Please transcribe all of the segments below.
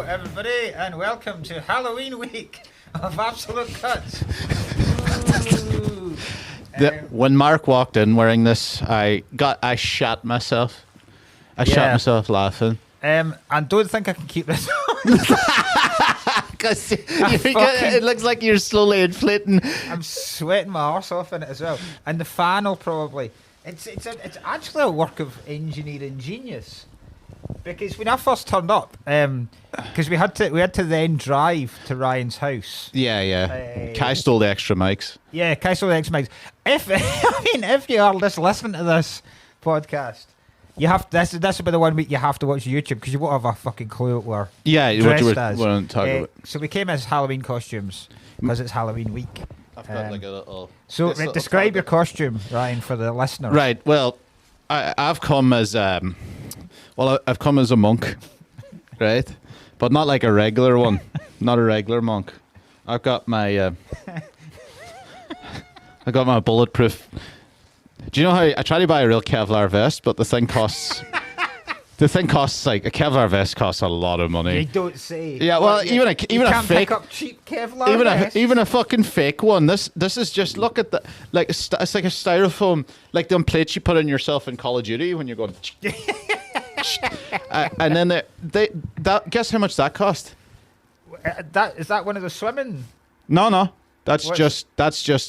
everybody, and welcome to Halloween week of Absolute Cuts. When Mark walked in wearing this, I shat myself. I shat myself laughing. And don't think I can keep this on. Because it looks like you're slowly inflating. I'm sweating my arse off in it as well. And the fan will probably... It's actually a work of engineering genius. Because when I first turned up, because we had to then drive to Ryan's house. Yeah. Kai stole the extra mics. Yeah, Kai stole the extra mics. If you are just listening to this podcast, you have this will be the one week you have to watch YouTube because you won't have a fucking clue what we're dressed as. About. So we came as Halloween costumes because it's Halloween week. I've got like a little. So describe your costume, Ryan, for the listeners. Right. Well, I've come as I've come as a monk, right? But not like a regular one, not a regular monk. I've got my bulletproof. Do you know how I try to buy a real Kevlar vest, but the thing costs like a Kevlar vest costs a lot of money. You don't say. Yeah, well, even a can't fake, pick up cheap Kevlar vests. even a fucking fake one. This is just look at the like it's like a styrofoam, like them plates you put on yourself in Call of Duty when you're going. And then guess how much that cost? Is that one of the swimming? No. That's just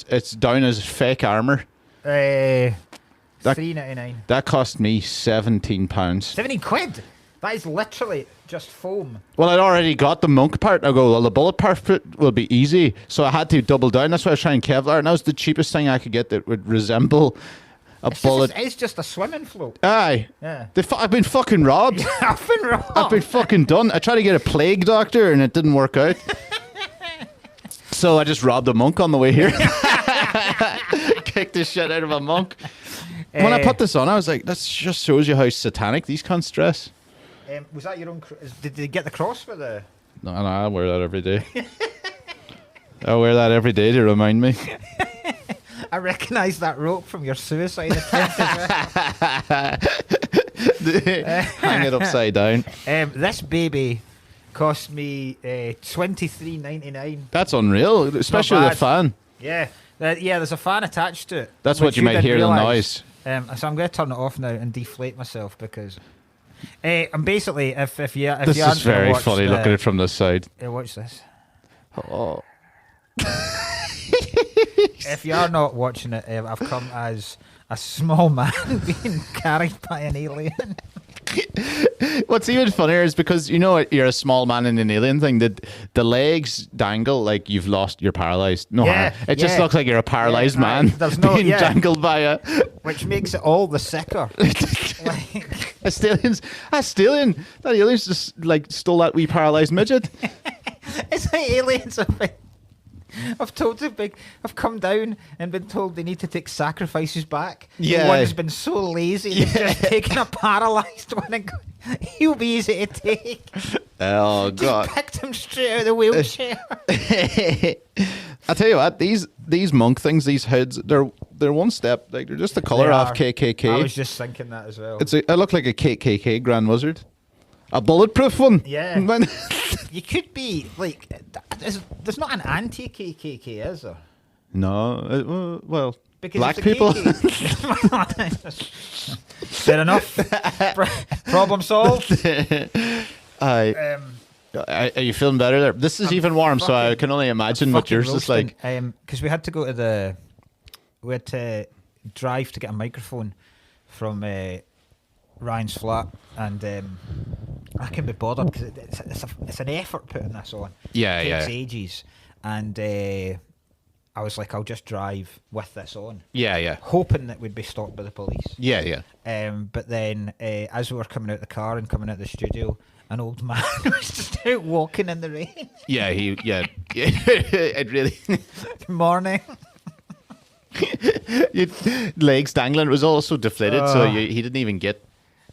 it's down as fake armor. $3.99. That cost me £17. £17? That is literally just foam. Well, I'd already got the monk part. I go, well, the bullet part will be easy, so I had to double down. That's why I was trying Kevlar, and that was the cheapest thing I could get that would resemble a bullet. It's just a swimming float. Aye. Yeah. I've been fucking robbed. I've been robbed. I've been fucking done. I tried to get a plague doctor, and it didn't work out. So I just robbed a monk on the way here. Kicked the shit out of a monk. When I put this on, I was like, that just shows you how satanic these cunts dress. Was that your own... Did they get the cross for the... No, I wear that every day. I wear that every day to remind me. I recognise that rope from your suicide attempt. Hang it upside down. This baby cost me $23.99. That's unreal, especially with a fan. Yeah. There's a fan attached to it. That's what you might hear the noise. So I'm going to turn it off now and deflate myself because... and basically, if you this is very funny looking at it from this side. Watch this. Oh. If you are not watching it, I've come as a small man being carried by an alien. What's even funnier is because you know you're a small man in an alien thing. The legs dangle like you're paralyzed. No, it just looks like you're a paralyzed man. There's no being dangled by a, which makes it all the sicker. Like a stallion. That alien's just like stole that wee paralyzed midget. It's like aliens I've come down and been told they need to take sacrifices back. Yeah. One has been so lazy they've just taken a paralysed one and he'll be easy to take. Oh God! Just picked him straight out of the wheelchair. I tell you what, these monk things, these hoods, they're one step. Like they're just the colour off KKK. I was just thinking that as well. I look like a KKK Grand Wizard. A bulletproof one. Yeah. You could be like, there's not an anti-KKK, is there? No. Well, because black people. Fair enough. Problem solved. Are you feeling better there? This is even warm, so I can only imagine what yours is like. Because we had to go to we had to drive to get a microphone from Ryan's flat, and I can be bothered because it's an effort putting this on. Yeah, it takes ages, and I was like, I'll just drive with this on. Yeah. Hoping that we'd be stopped by the police. Yeah. But then, as we were coming out the car and coming out the studio, an old man was just out walking in the rain. Yeah. It really. Morning. Legs dangling. It was also deflated, so he didn't even get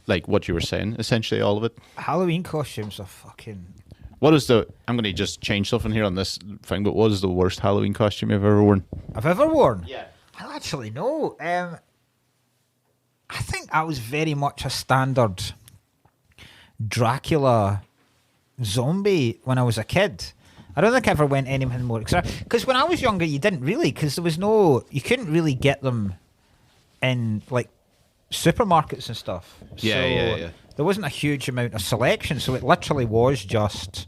like what you were saying. Essentially, all of it. Halloween costumes are fucking. What is I'm going to just change something here on this thing, but what is the worst Halloween costume you've ever worn? I've ever worn? Yeah. I don't actually know. I think I was very much a standard Dracula zombie when I was a kid. I don't think I ever went anything more exciting. Because when I was younger, you didn't really, because there was no, you couldn't really get them in like supermarkets and stuff. Yeah. There wasn't a huge amount of selection, so it literally was just,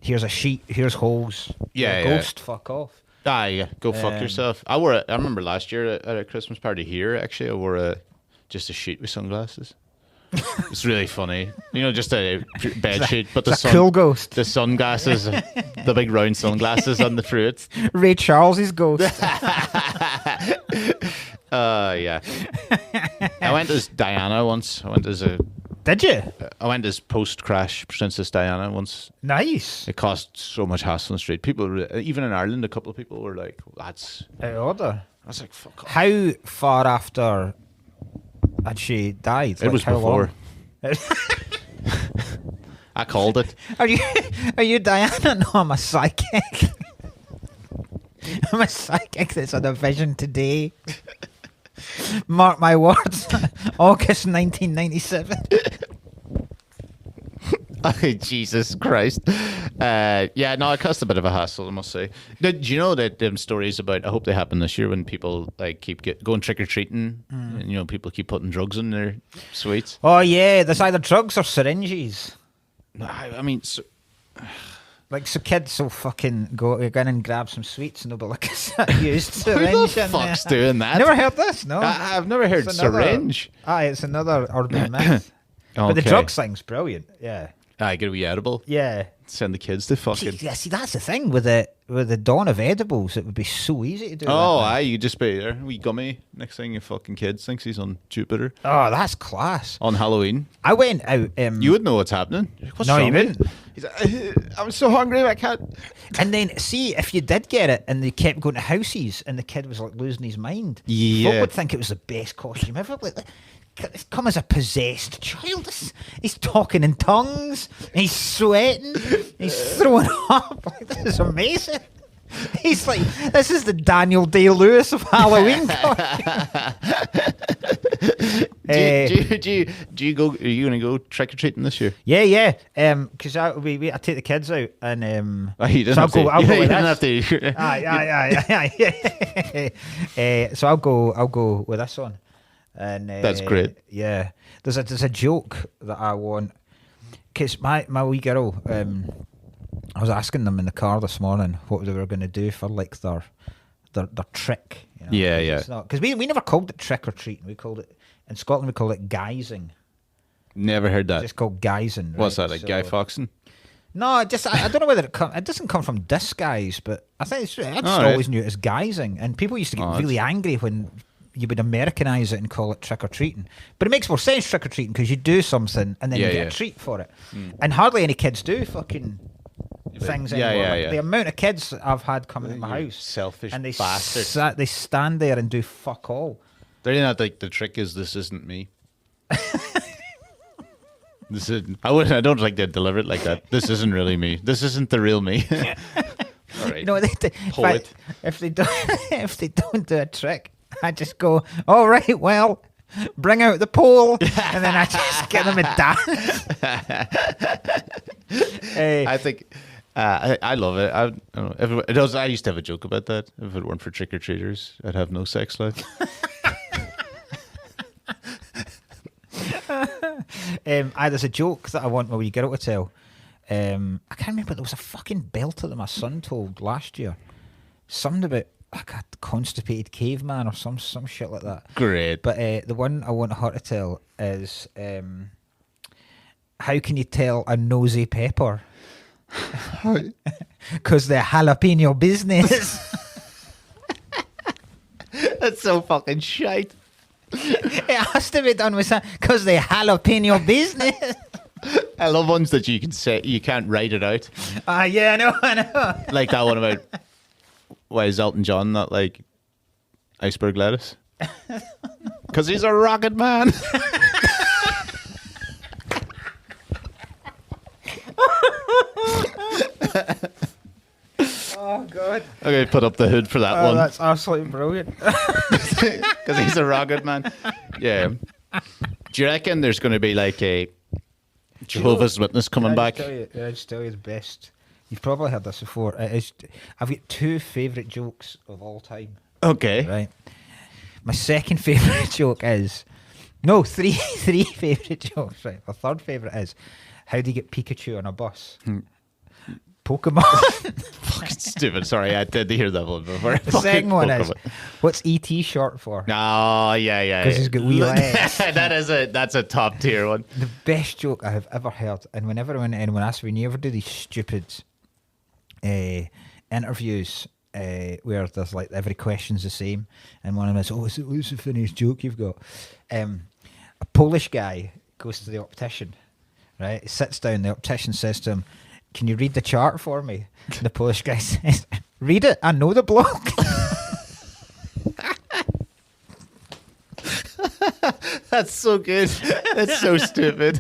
here's a sheet, here's holes. Yeah. Ghost, fuck off. Yeah. Go fuck yourself. I remember last year at a Christmas party here, actually, I wore just a sheet with sunglasses. It's really funny. Just a bed sheet, but the cool ghost. The sunglasses, the big round sunglasses on the fruits. Ray Charles's ghost. Yeah. I went as Diana once. Did you? I went as post-crash Princess Diana once. Nice. It cost so much hassle on the street. People, even in Ireland, a couple of people were like, "That's out of order." I was like, "Fuck off." How far after had she died? It was how before. long? I called it. Are you Diana? No, I'm a psychic. I'm a psychic that's on a vision today. Mark my words. August 1997. Oh, Jesus Christ. Yeah, no, it cost a bit of a hassle, I must say. Do you know that them stories about, I hope they happen this year, when people like keep going trick-or-treating and people keep putting drugs in their sweets? Oh yeah, there's either drugs or syringes. I mean, so kids will fucking go in and grab some sweets and they'll be like a used syringe. Who the fuck's doing that? Never heard this, no? I've never heard syringe. It's another urban myth. But the drugs thing's brilliant, yeah. Get a wee edible. Yeah. Send the kids to fucking... See, that's the thing with the dawn of edibles. It would be so easy to do. You just be there, wee gummy. Next thing your fucking kid thinks he's on Jupiter. Oh, that's class. On Halloween. I went out... you would know what's happening. What's wrong? You wouldn't. He's like, I'm so hungry, I can't... And then, see, if you did get it and they kept going to houses and the kid was like losing his mind, yeah, folk would think it was the best costume ever. It's come as a possessed child. He's talking in tongues. He's sweating. He's throwing up. This is amazing. He's like, this is the Daniel Day-Lewis of Halloween. Do you go? Are you gonna go trick or treating this year? Yeah. Because I take the kids out and you didn't so have to. I'll go with have this. to. So I'll go with this one. And that's great. Yeah, there's a joke that I want, because my wee girl, I was asking them in the car this morning what they were going to do for like their trick. Yeah. Because we never called it trick or treating. We called it, in Scotland we call it guising. Never heard that. It's just called guising. What's that, like Guy Fawkes? No, I don't know whether it doesn't come from disguise, but I think I just always knew it as guising, and people used to get really angry when you would Americanize it and call it trick or treating. But it makes more sense, trick or treating, because you do something and then you get a treat for it. And hardly any kids do fucking things anymore. The amount of kids that I've had coming to my house, selfish and they bastard. They stand there and do fuck all. They're not like, the trick is, this isn't me. I don't think they'd deliver it like that. This isn't really me. This isn't the real me. All right. If they don't do a trick, I just go, all right, well, bring out the pole, and then I just get them a dance. I think I love it. I don't know. I used to have a joke about that. If it weren't for trick or treaters, I'd have no sex life. There's a joke that I want my wee girl to tell. I can't remember. There was a fucking belter that my son told last year. Something about like a constipated caveman or some shit like that. Great. But the one I want her to tell is, how can you tell a nosy pepper? Because they're jalapeno business. That's so fucking shite. It has to be done with that, because they're jalapeno business. I love ones that you can say, you can't write it out. Yeah, I know. Like that one about, why is Elton John not like iceberg lettuce? Because he's a rocket man. Oh God. Okay, put up the hood for that one. That's absolutely brilliant. Because he's a rocket man. Yeah. Do you reckon there's going to be like a Jehovah's Witness coming back. Can I just tell you the best? You've probably heard this before. It is. I've got 2 favourite jokes of all time. Okay. Right. My second favourite joke is... No, three favourite jokes. Right. My third favourite is, how do you get Pikachu on a bus? Pokemon. Fucking stupid. Sorry, I did hear that one before. The second one is, what's ET short for? Oh, yeah. Because he's got wee legs. That's a top tier one. The best joke I have ever heard, and whenever anyone asks me, when you ever do these stupid interviews where there's like every question's the same, and one of them is, what's the funniest joke you've got? A Polish guy goes to the optician, right? He sits down, the optician says to him, can you read the chart for me? And the Polish guy says, read it, I know the bloke. That's so good. That's so stupid.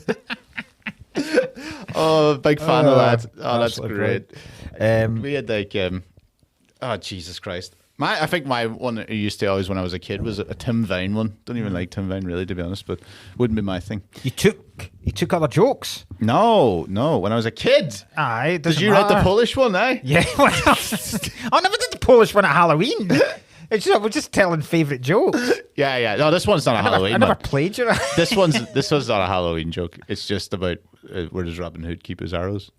Oh, big fan of that. Oh, that's great. We had like, oh, Jesus Christ. I think my one I used to always when I was a kid was a Tim Vine one. Don't even like Tim Vine really, to be honest, but wouldn't be my thing. You took other jokes? No. When I was a kid. Aye, did you write the Polish one, eh? Yeah. Well, I never did the Polish one at Halloween. We're just telling favourite jokes. Yeah. No, this one's not a Halloween. I never plagiarised. This one's not a Halloween joke. It's just about where does Robin Hood keep his arrows?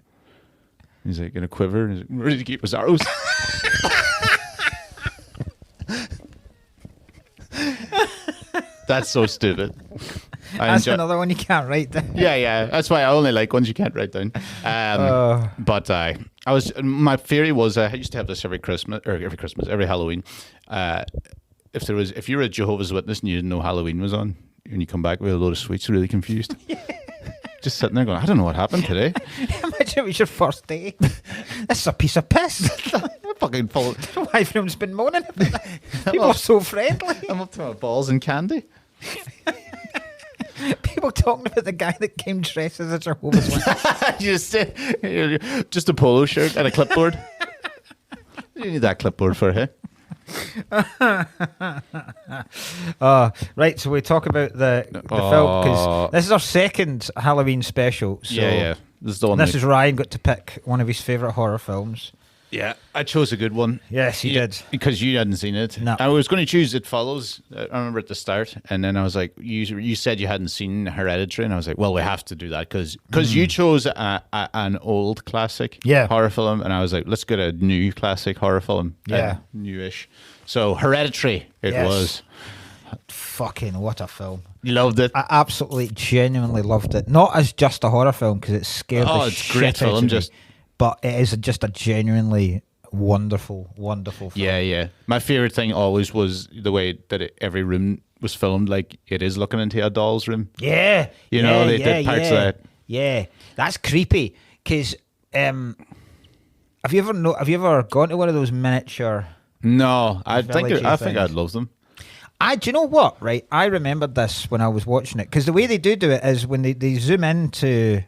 He's like in a quiver. Where did he keep his arrows? That's so stupid. That's another one you can't write down. Yeah. That's why I only like ones you can't write down. But my theory was I used to have this every Halloween. If you were a Jehovah's Witness and you didn't know Halloween was on, and you come back with a load of sweets, really confused. Just sitting there going, I don't know what happened today. Imagine it was your first day. This is a piece of piss. Fucking full. Why everyone's been moaning about that. People are so friendly. I'm up to my balls in candy. People talking about the guy that came dressed as a Jehovah's Witness. Just a polo shirt and a clipboard. You need that clipboard for it. Right, so we talk about the film because this is our second Halloween special. So yeah. This is Ryan got to pick one of his favourite horror films. Yeah, I chose a good one. Yes, you did. Because you hadn't seen it. No. I was going to choose It Follows. I remember at the start. And then I was like, you said you hadn't seen Hereditary. And I was like, well, we have to do that. Because you chose an old classic horror film. And I was like, let's get a new classic horror film. Yeah. Newish. So Hereditary it was. Fucking what a film. You loved it? I absolutely, genuinely loved it. Not as just a horror film because it scared the shit great film. But it is just a genuinely wonderful film. Yeah. My favourite thing always was the way that every room was filmed like it is looking into a doll's room. Yeah. They did parts of that. Yeah. That's creepy. Because have you ever gone to one of those miniature... No, I think I'd love them. Do you know what, right? I remembered this when I was watching it. Because the way they do it is when they zoom into...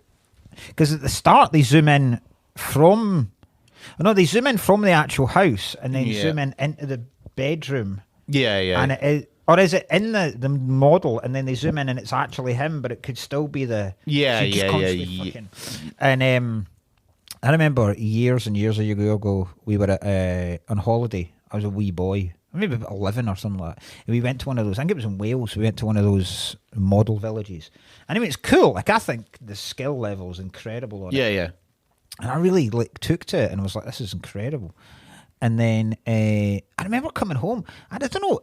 Because at the start they zoom in from the actual house and then zoom in into the bedroom. Yeah. And it is, or is it in the model and then they zoom in and it's actually him, but it could still be the fucking, and I remember years and years ago we were on holiday. I was a wee boy, maybe about 11 or something like that. And we went to one of those. I think it was in Wales. We went to one of those model villages. Anyway, it's cool. Like I think the skill level is incredible on it. Yeah. And I really took to it and was like, this is incredible. And then I remember coming home. And I don't know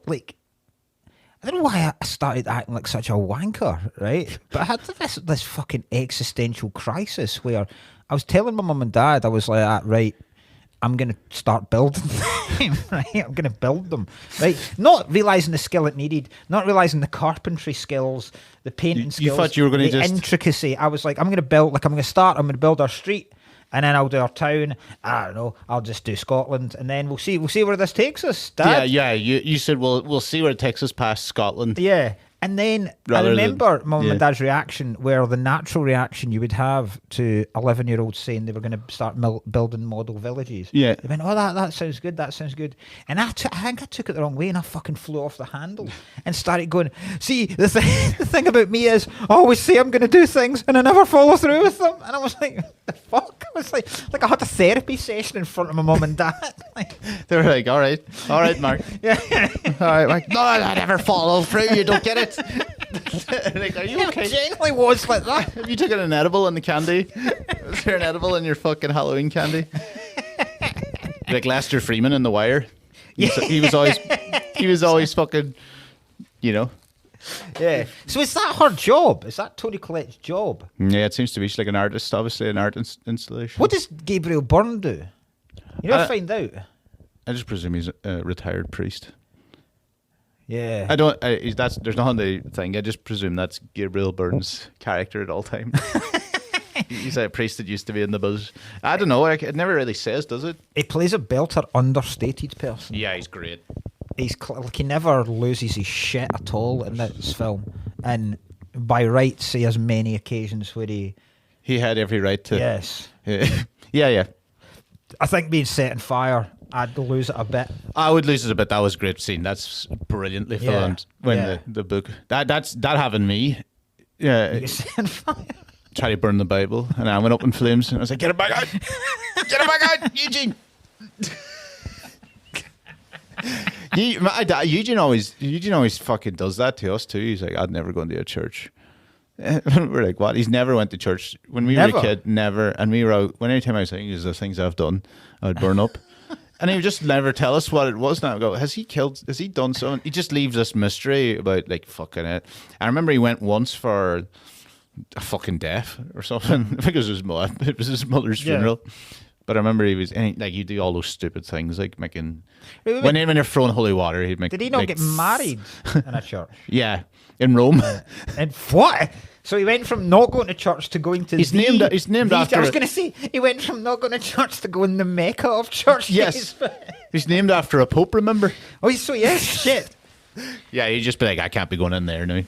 why I started acting like such a wanker, right? But I had this fucking existential crisis where I was telling my mum and dad, I was like, right, I'm going to start building them, right? I'm going to build them, right? Not realising the skill it needed, not realising the carpentry skills, the painting skills. You thought you were going to the intricacy. I was like, I'm going to build our street. And then I'll do our town. I don't know. I'll just do Scotland, and then we'll see where this takes us, Dad. Yeah. You said we'll see where it takes us past Scotland. Yeah, And then Rather I than- remember Mum yeah. and Dad's reaction, where the natural reaction you would have to 11-year-olds saying they were going to start building model villages. Yeah. They went, oh, that sounds good, that sounds good. And I think I took it the wrong way, and I fucking flew off the handle and started going, see, the thing about me is I always say I'm going to do things and I never follow through with them. And I was like, the fuck? I was like I had a therapy session in front of my mum and dad. Like, They were like, all right, Mark. yeah. All right, Mark. No, I never follow through. You don't get it. Like, are you It okay? genuinely was like that. Have you taken an edible in the candy? Is there an edible in your fucking Halloween candy? Like Lester Freeman in The Wire. He was always fucking, you know. Yeah. So is that her job? Is that Toni Collette's job? Yeah, it seems to be. She's like an artist, obviously, an art installation. What does Gabriel Byrne do? You never find out. I just presume he's a retired priest. Yeah. I don't. There's nothing to think. I just presume that's Gabriel Byrne's character at all times. He's a priest that used to be in the buzz. I don't know. It never really says, does it? He plays a belter, understated person. Yeah, he's great. He's like he never loses his shit at all in this film, and by rights he has many occasions where he. He had every right to. Yes. Yeah. I think being set on fire, I'd lose it a bit. I would lose it a bit. That was a great scene. That's brilliantly filmed. When the book that having me. Yeah. You set on fire. Try to burn the Bible, and I went up in flames, and I was like, "Get it back out! Get it back out, Eugene!" Eugene always fucking does that to us too. He's like, "I'd never go into a church." We're like, "What?" He's never went to church when we were a kid. Never, and we were out. When anytime I was thinking, "Is the things I've done, I'd burn up," and he would just never tell us what it was. Now I go, has he done something? He just leaves this mystery about like fucking it. I remember he went once for a fucking death or something. I think it was his mother's funeral. But I remember he was like, you do all those stupid things like making when you're throwing holy water, he'd make. Did he not get married in a church? Yeah, in Rome. And what? So he went from not going to church to going to. He's named after. I was going to say he went from not going to church to going the Mecca of church. Yes, he's named after a pope. Remember? Oh, so yes, shit. Yeah, he'd just be like, I can't be going in there now.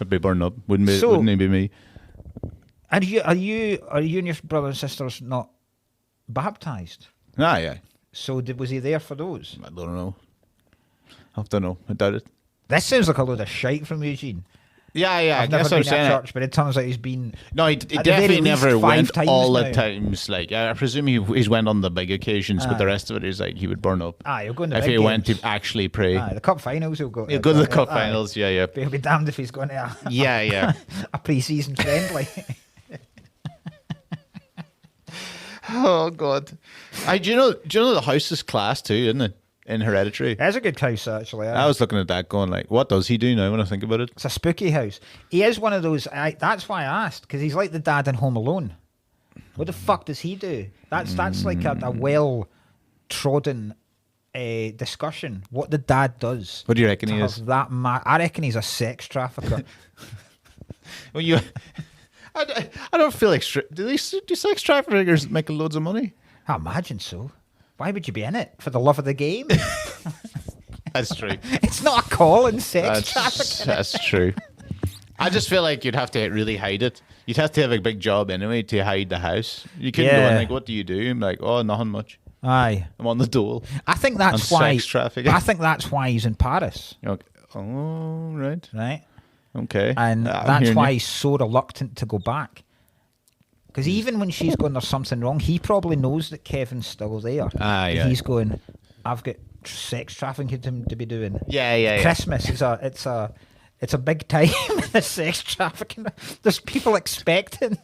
I'd be burned up. Wouldn't it be me? And are you and your brother and sisters not baptized? Ah, yeah. So was he there for those? I don't know. I don't know. I doubt it. This sounds like a load of shite from Eugene. Yeah. I've never guess been I'm to saying. church, but it turns out he's been. No, he at the definitely very least never 5 went times all now. the times. Like I presume he's went on the big occasions, but the rest of it is like he would burn up. He'll go in the if big he went games. to actually pray. The cup finals he'll go. He'll go to the cup finals. Yeah. But he'll be damned if he's going to Yeah. a pre-season friendly. Oh God! Do you know the house is class too, isn't it? In Hereditary. It's a good house, actually. I was looking at that going like, what does he do now when I think about it? It's a spooky house. He is one of those. That's why I asked, because he's like the dad in Home Alone. What the fuck does he do? That's like a well trodden discussion. What the dad does. What do you reckon to he have is? I reckon he's a sex trafficker. Well, I don't feel like do sex traffickers make loads of money? I imagine so. Why would you be in it? For the love of the game? That's true. It's not a call in sex trafficking. That's true. I just feel like you'd have to really hide it. You'd have to have a big job anyway to hide the house. You couldn't go in like, what do you do? I'm like, oh, nothing much. Aye. I'm on the dole. I think that's On why. sex trafficking. I think that's why he's in Paris. Okay. Oh, right. Right? Okay. And I'm that's hearing why you. he's so reluctant to go back. Because even when she's going, there's something wrong, he probably knows that Kevin's still there. Ah, yeah. He's going, I've got sex trafficking to be doing. Yeah. Christmas is it's a big time in the sex trafficking. There's people expecting.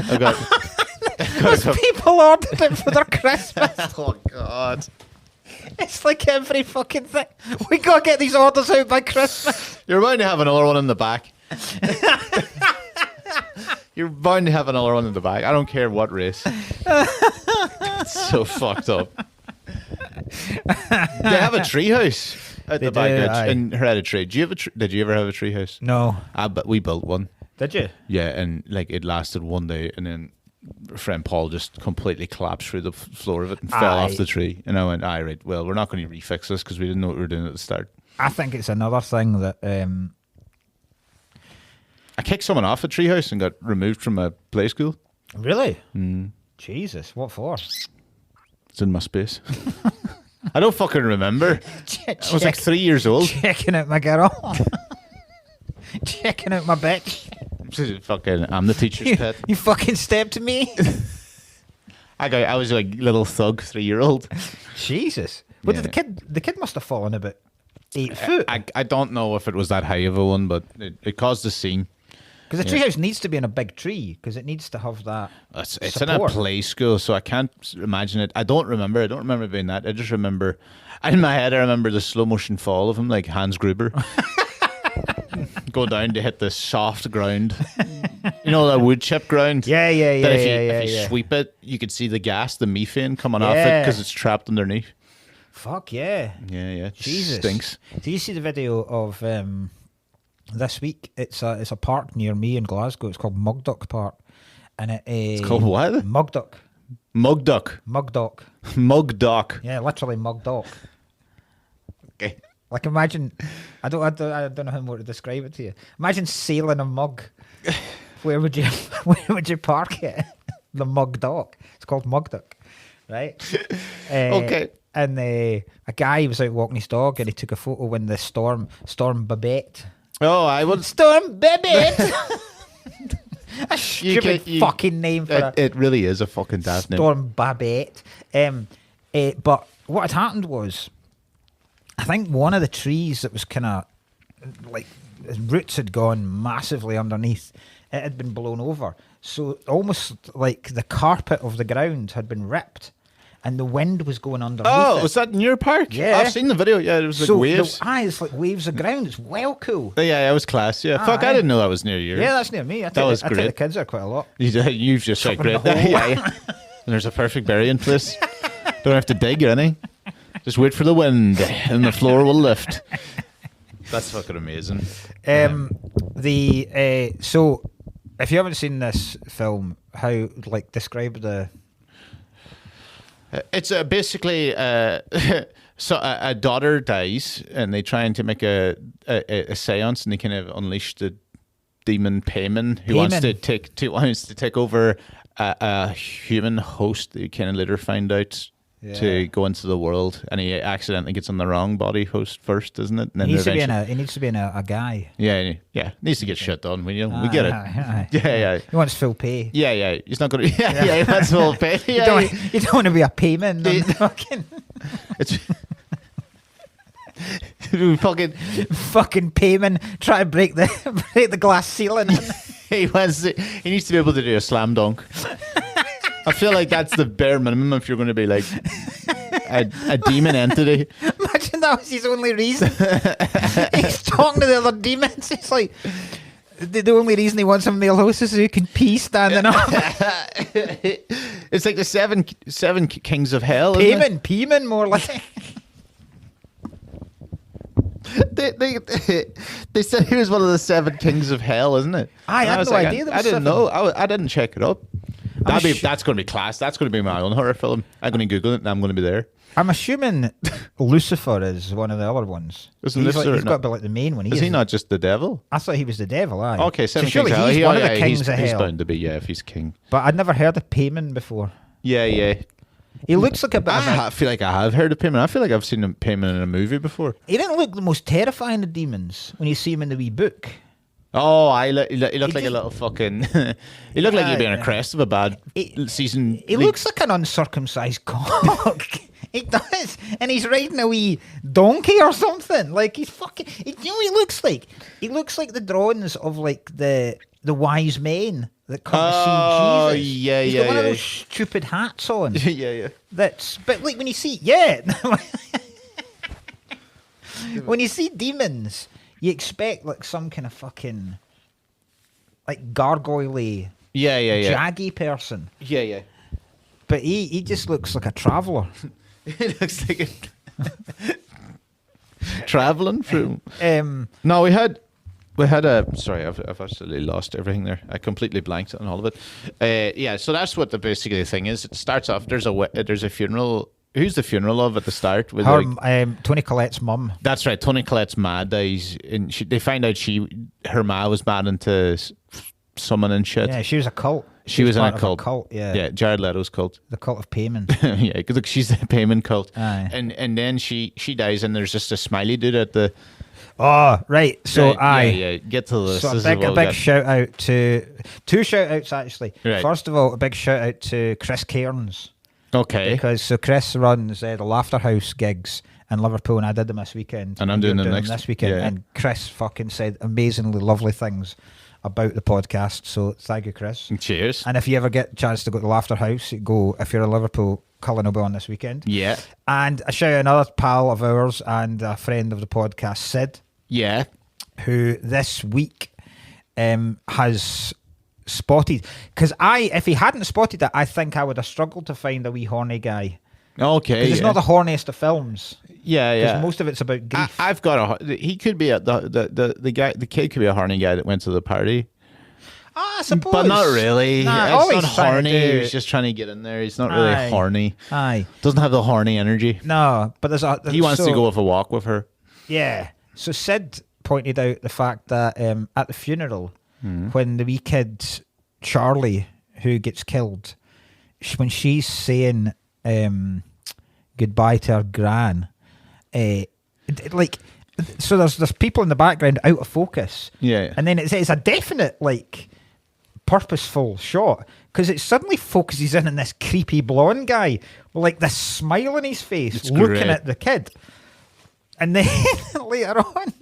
There's people ordered it for their Christmas. Oh God. It's like every fucking thing. We gotta get these orders out by Christmas. You're bound to have another one in the back. You're bound to have another one in the back. I don't care what race. It's so fucked up. They have a treehouse at the back in Hereditary. Did you ever have a treehouse? No. But we built one. Did you? Yeah, and like it lasted one day, and then friend Paul just completely collapsed through the floor of it and fell off the tree. And I went, right, well, we're not going to refix this because we didn't know what we were doing at the start. I think it's another thing that I kicked someone off a treehouse and got removed from a play school. Really? Jesus, what for? It's in my space. I don't fucking remember. I was like 3 years old. Checking out my girl. Checking out my bitch. Fucking, I'm the teacher's pet. You fucking stepped me. I was like little thug 3-year-old. Jesus. What did the kid must have fallen about 8 foot. I don't know if it was that high of a one, but it caused a scene. Because the treehouse needs to be in a big tree, because it needs to have that. It's in a play school, so I can't imagine it. I don't remember it being that. I just remember, in my head, I remember the slow motion fall of him, like Hans Gruber. Go down to hit the soft ground. You know, the wood chip ground? Yeah. If you sweep it, you could see the gas, the methane coming off it, because it's trapped underneath. Fuck yeah. Yeah. Jesus. Stinks. Did you see the video of this week? It's a park near me in Glasgow. It's called Mugduck Park. And it's called what? Mugduck. Mugduck. Mugduck. Mugduck. Yeah, literally Mugduck. Okay. Like imagine, I don't know how more to describe it to you. Imagine sailing a mug. Where would you park it? The Mugduck. It's called Mugduck, right? Okay. And a guy was out walking his dog, and he took a photo when the storm Babette. Oh, I would. Storm Babette. A stupid fucking name for it. It really is a fucking daft name. Storm Babette. But what had happened was, I think one of the trees that was kind of like roots had gone massively underneath. It had been blown over, so almost like the carpet of the ground had been ripped. And the wind was going underneath. Oh, was that in your park? Yeah. I've seen the video. Yeah, it was like waves. It's like waves of ground. It's well cool. Yeah, it was class. Yeah. Fuck, I didn't know that was near you. Yeah, that's near me. I take the kids there quite a lot. You've just said great. Yeah. And there's a perfect burying place. Don't have to dig or anything. Just wait for the wind and the floor will lift. That's fucking amazing. So, if you haven't seen this film, describe the... It's basically so a daughter dies, and they trying to make a seance, and they kind of unleash the demon Paimon, who wants to take over a human host that you kind of later find out to go into the world, and he accidentally gets on the wrong body host first, doesn't it? And then he needs to be a guy. Yeah. Needs to get shit done. We get it. Yeah. He wants full pay. Yeah. He's not going to. Yeah. He wants full pay. Yeah. You don't want to be a payment. It's fucking payment. Try to break the glass ceiling. He needs to be able to do a slam dunk. I feel like that's the bare minimum if you're going to be like a demon entity. Imagine that was his only reason. He's talking to the other demons. It's like the only reason he wants a male host is so he can pee standing up. It's like the seven kings of hell. Paimon, more like. They said he was one of the 7 kings of hell, isn't it? I had no idea. I didn't know. I didn't check it up. That's going to be class. That's going to be my own horror film. I'm going to Google it and I'm going to be there. I'm assuming Lucifer is one of the other ones. He's got to be like the main one. Is he not just the devil? I thought he was the devil. Aye. Okay, 7 so kings of hell. He's one of the kings of hell. He's bound to be, if he's king. But I'd never heard of Paimon before. Yeah. He looks like a bit I feel like I have heard of Paimon. I feel like I've seen Paimon in a movie before. He didn't look the most terrifying of demons when you see him in the wee book. Oh, he looked like a little fucking... he looked like he'd been on a crest of a bad season. He looks like an uncircumcised cock. He does. And he's riding a wee donkey or something. Like, he's fucking... You know what he looks like? He looks like the drawings of, like, the wise men that come to see Jesus. Yeah, He's got one of those stupid hats on. Yeah. But, like, when you see... Yeah. When you see demons... You expect like some kind of fucking like gargoyle-y, jaggy person. Yeah. But he just looks like a traveller. He looks like a travelling through. No, we had a. Sorry, I've absolutely lost everything there. I completely blanked on all of it. So that's what basically the thing is. It starts off. There's a funeral who's the funeral of at the start? With Her, like, Tony Collette's mum. that's right. Tony Collette's ma dies, and they find out her ma was mad into summon and shit. Yeah, she was a cult. She was in part a of cult. Yeah. Yeah, Jared Leto's cult. The cult of Paimon. Yeah, because look, she's the Paimon cult. Aye. And then she dies, and there's just a smiley dude at the. Oh, right. So, right, yeah, get to this. So This a is what we big got. shout out to two shout outs actually. Right. First of all, a big shout out to Chris Cairns. Okay. Because so Chris runs the Laughter House gigs in Liverpool, and I did them this weekend. And I'm doing you're them next weekend. yeah. And Chris fucking said amazingly lovely things about the podcast. So thank you, Chris. Cheers. And if you ever get a chance to go to Laughter House, go. If you're in Liverpool, Cullen will be on this weekend. Yeah. And a shout out another pal of ours and a friend of the podcast, Sid, Yeah. who this week has spotted. Because if he hadn't spotted it, I think I would have struggled to find a wee horny guy. Okay. Because it's not the horniest of films. Yeah, Because yeah. most of it's about grief. I've got he could be the guy, the kid could be a horny guy that went to the party. I suppose. But not really. Nah, all it's he's not trying to horny. do- He's just trying to get in there. He's not really Aye. horny. Aye. Doesn't have the horny energy. No, but He wants to go for a walk with her. Yeah. So Sid pointed out the fact that at the funeral, Hmm. when the wee kid Charlie, who gets killed, when she's saying goodbye to her gran, so there's people in the background out of focus. Yeah. And then it's a definite purposeful shot, because it suddenly focuses in on this creepy blonde guy with like this smile on his face, It's looking great. at the kid. And then later on,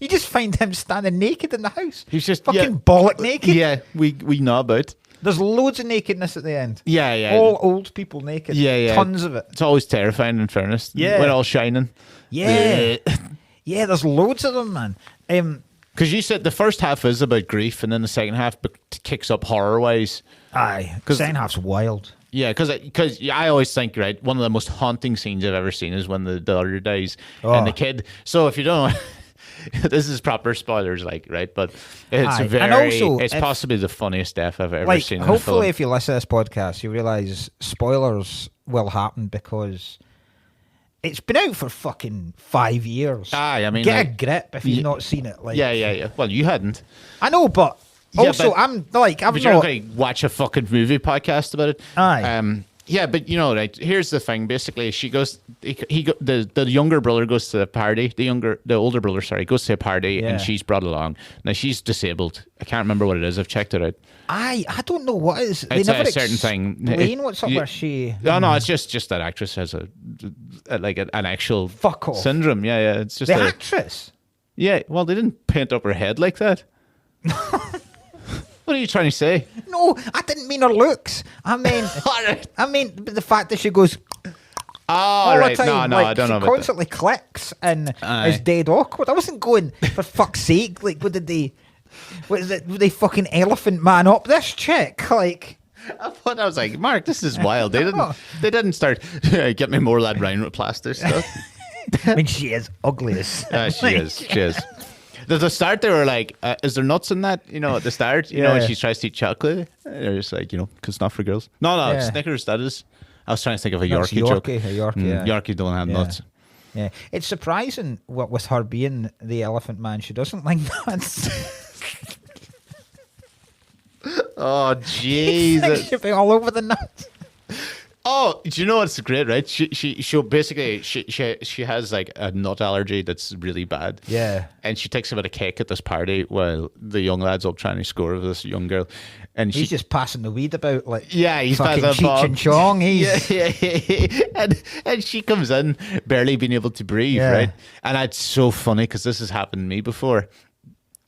you just find him standing naked in the house. He's just fucking bollock naked. Yeah, we know about. There's loads of nakedness at the end. Yeah, yeah. All old people naked. Yeah, yeah. Tons of it. It's always terrifying, in fairness. Yeah. We're all shining. Yeah. Yeah, there's loads of them, man. Because you said the first half is about grief, and then the second half kicks up horror-wise. Aye. 'Cause- Second half's wild. Yeah, because I always think, right, one of the most haunting scenes I've ever seen is when the daughter dies Oh. and the kid. So if you don't know, this is proper spoilers, right? But it's Aye. And also, it's if- possibly the funniest death I've ever seen. In a Hopefully, film. if you listen to this podcast, you realise spoilers will happen, because it's been out for fucking 5 years. Aye, I mean, get a like- grip if you've not seen it. yeah. Well, you hadn't. I know, but Yeah, also but- I'm But you're not not. going to watch a fucking movie podcast about it. Aye. Yeah, but right. Here's the thing. Basically, she goes. The younger brother goes to the party. The older brother, sorry, goes to a party, Yeah. and she's brought along. Now she's disabled. I can't remember what it is. I've checked it out. I don't know what it is. They It's never a certain thing. explain what's up Yeah. with she. No, it's just that actress has an actual Fuck off. syndrome. Yeah. It's just The actress. yeah. Well, they didn't paint up her head like that. What are you trying to say? No, I didn't mean her looks. I mean, Alright. I mean the fact that she goes Oh, all right. the time. No, I don't she know about that. constantly clicks and Aye. is dead awkward. I wasn't going, for fuck's sake. Like, what did they? What is it? Would they fucking elephant man up this chick? Like, I thought, I was like, Mark, this is wild. They didn't start get me more of that rhinoplasty stuff. I mean, she is ugly as. She is. At the start, they were like, "Is there nuts in that?" At the start, when Yeah. she tries to eat chocolate, they're just like, because it's not for girls. No, Yeah. Snickers. That is. I was trying to think of a No, it's Yorkie joke. Yorkie, a Yorkie, yeah. Yorkie don't have Yeah. nuts. Yeah, it's surprising what with her being the elephant man, she doesn't like nuts. Oh Jesus! She'll be all over the nuts. Oh, do you know what's great? Right? She'll basically she has like a nut allergy that's really bad. Yeah. And she takes a bit of cake at this party while the young lad's up trying to score with this young girl, and He's just passing the weed about, like, yeah, he's fucking passing the Cheech and Chong. He's yeah. And she comes in barely being able to breathe, Yeah. right? And it's so funny because this has happened to me before,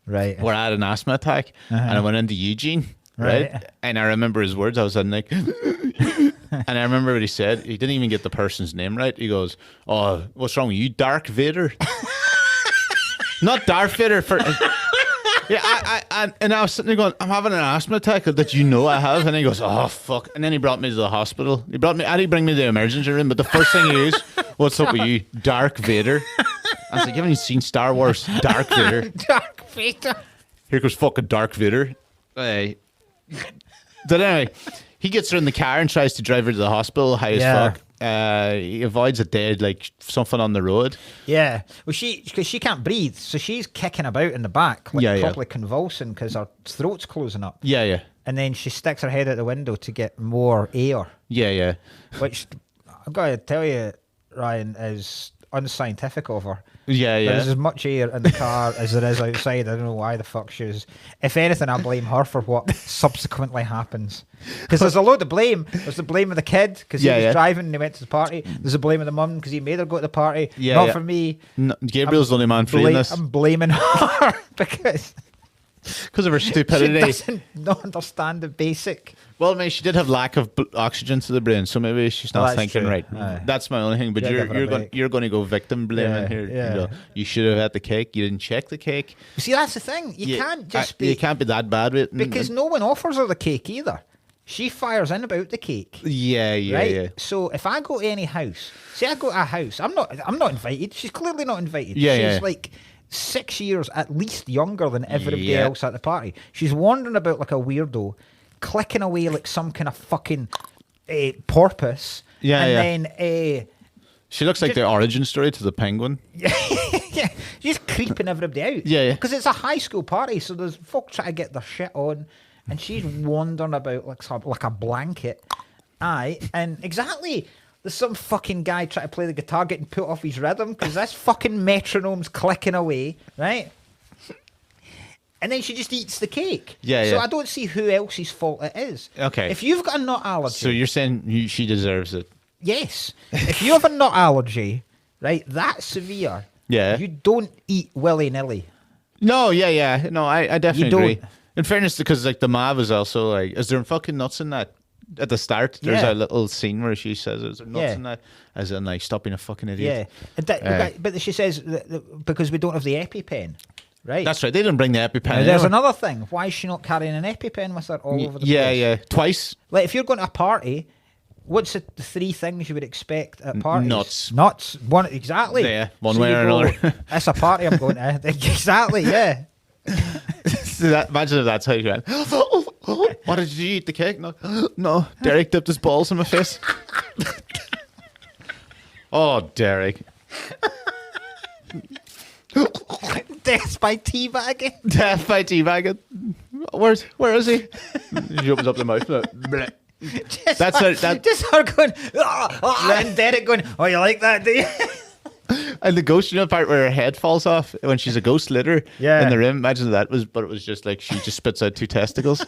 right. where I had an asthma attack and I went into Eugene, right? Right. And I remember his words. I was in like, and I remember what he said. He didn't even get the person's name right. He goes, "Oh, what's wrong with you, Dark Vader?" Not Darth Vader for. Yeah, and I was sitting there going, I'm having an asthma attack that I have. And he goes, oh, fuck. And then he brought me to the hospital. I didn't bring me to the emergency room, but the first thing he is, what's up with you, Dark Vader? I was like, you haven't even seen Star Wars, Dark Vader. Dark Vader. Here goes fucking Dark Vader. But anyway, he gets her in the car and tries to drive her to the hospital, high as fuck. He avoids a dead, like something on the road. Yeah. Well, because she can't breathe, so she's kicking about in the back, like probably convulsing because her throat's closing up. Yeah, yeah. And then she sticks her head out the window to get more air. Yeah, yeah. Which I've got to tell you, Ryan, is unscientific of her. Yeah, yeah. There's as much air in the car as there is outside. I don't know why the fuck she was. If anything, I blame her for what subsequently happens. Because there's a load of blame. There's the blame of the kid because he was driving and he went to the party. There's the blame of the mum because he made her go to the party. Yeah, Not for me. No, Gabriel's the only man free in this. I'm blaming her because of her stupidity. she doesn't not understand the basic. Well, I mean, she did have lack of oxygen to the brain, so maybe she's not thinking true. right. That's my only thing. But you're going to go victim blaming here. Yeah. You know, you should have had the cake. You didn't check the cake. You see, that's the thing. You can't just be. You can't be that bad with it. Because no one offers her the cake either. She fires in about the cake. Yeah, right? yeah. So if I go to any house, say I go to a house, I'm not invited. She's clearly not invited. Yeah, She's like 6 years at least younger than everybody else at the party. She's wandering about like a weirdo, clicking away like some kind of fucking porpoise. Yeah, and then she looks like the origin story to the penguin. yeah, she's creeping everybody out. Yeah. Because it's a high school party, so there's folk trying to get their shit on, and she's wandering about like a blanket. Aye, and exactly. There's some fucking guy trying to play the guitar getting put off his rhythm because this fucking metronome's clicking away, right? And then she just eats the cake. So I don't see who else's fault it is. Okay. If you've got a nut allergy... So you're saying she deserves it? Yes. If you have a nut allergy, right, that's severe. Yeah. You don't eat willy-nilly. No, yeah. No, I definitely You agree. don't. In fairness, because like the Mav is also like, is there fucking nuts in that? At the start, there's a little scene where she says, "Is there nuts in that?" As in, like, stop being a fucking idiot. Yeah, but she says because we don't have the EpiPen, right? That's right. They didn't bring the EpiPen. Now, there's another thing. Why is she not carrying an EpiPen with her all over the place? Yeah, twice. Like if you're going to a party, what's the three things you would expect at parties? Nuts. One exactly. Yeah, one way or another. It's a party I'm going to. Exactly. Yeah. Imagine if that's how you went. What did you eat? The cake? No. Derek dipped his balls in my face. Oh, Derek. Death by teabagging. Death by teabagging. Where is he? He opens up the mouth. Just her going, and Derek going, oh, you like that, do you? And the ghost, the part where her head falls off when she's a ghost litter in the room. Imagine that but it was just like she just spits out 2 testicles.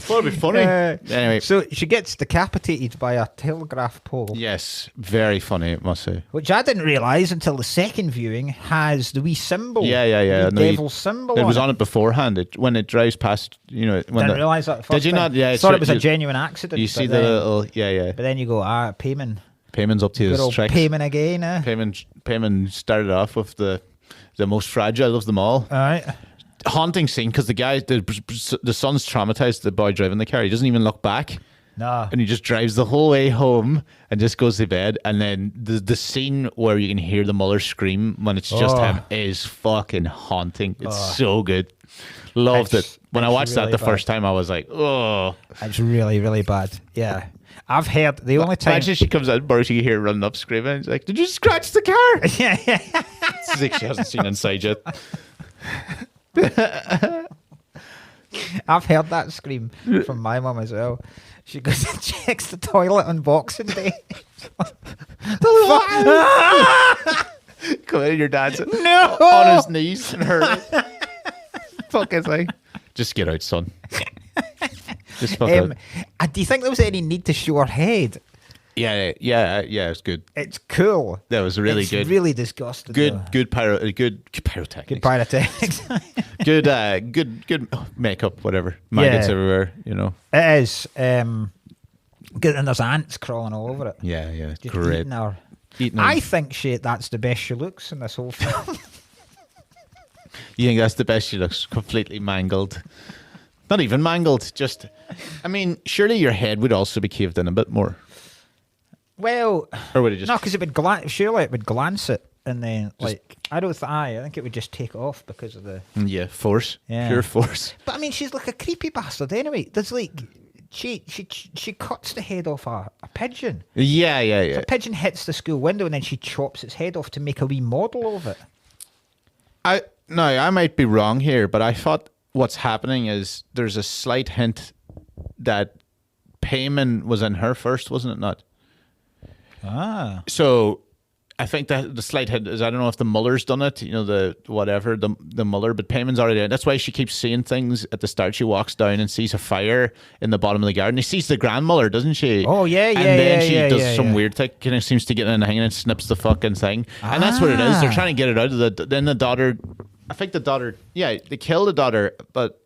That'd be funny. Anyway, so she gets decapitated by a telegraph pole. Yes, very funny, it must say. Which I didn't realise until the second viewing has the wee symbol. Yeah. The devil symbol. It was on it beforehand. When it drives past, when didn't realise that. Did you not? Yeah, I thought it was a genuine accident. You see the little, But then you go, Paimon. Paimon's up to his tricks. Paimon again. Paimon started off with the most fragile of them all. All right. Haunting scene because the guy, the son's traumatized. The boy driving the car, he doesn't even look back. No. And he just drives the whole way home and just goes to bed. And then the scene where you can hear the mother scream when it's just him is fucking haunting. It's so good. Loved it. When I watched that the first time, I was like, oh. It's really, really bad. Yeah. I've heard the only time. Imagine she comes out and Boris, you hear her running up screaming. It's like, did you scratch the car? Yeah. It's like she hasn't seen inside yet. I've heard that scream from my mum as well. She goes and checks the toilet on Boxing Day. Come in, your dad's no! on his knees and her. Fucking thing. Just get out, son. Just fuck out. Do you think there was any need to show her head? Yeah, it's good. It's cool. That was really it's good. It's really disgusting. Good pyrotechnics. Good pyrotechnics. good makeup, whatever. Maggots everywhere, It is. Good, and there's ants crawling all over it. Yeah, Just great. Eating her. I think that's the best she looks in this whole film. You think that's the best? She looks completely mangled. Not even mangled, just... I mean, surely your head would also be caved in a bit more. Well... Or would it just... No, because it would surely it would glance it, and then, I think it would just take it off because of the... Yeah, force. Yeah. Pure force. But, I mean, she's like a creepy bastard anyway. There's, she cuts the head off a pigeon. Yeah. So a pigeon hits the school window, and then she chops its head off to make a wee model of it. I might be wrong here, but I thought what's happening is there's a slight hint that Paimon was in her first, wasn't it not? Ah. So I think that the slight hint is, I don't know if the Muller's done it, the Muller, but Paymon's already done it. That's why she keeps seeing things at the start. She walks down and sees a fire in the bottom of the garden. She sees the grandmother, doesn't she? Oh, yeah. And then she does some weird thing, kind of seems to get in the hang and snips the fucking thing. And that's what it is. They're trying to get it out of then the daughter, I think the daughter, they kill the daughter, but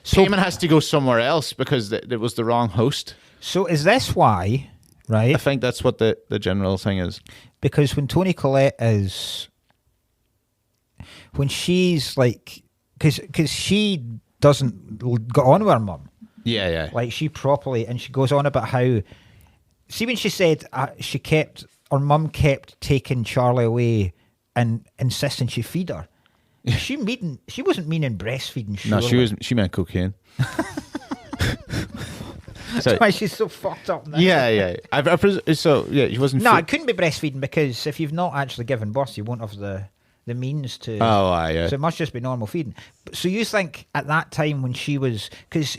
Paimon has to go somewhere else because it was the wrong host. So is this why, right? I think that's what the general thing is. Because when Toni Collette when she's like, because she doesn't get on with her mum. Yeah. Like she properly, and she goes on about how, see when she said her mum kept taking Charlie away and insisting she feed her. She wasn't meaning breastfeeding. Surely. No, she meant cocaine. That's why she's so fucked up now. Yeah. She wasn't. No, it couldn't be breastfeeding because if you've not actually given birth, you won't have the means to. Oh, yeah. So it must just be normal feeding. So you think at that time when she was, because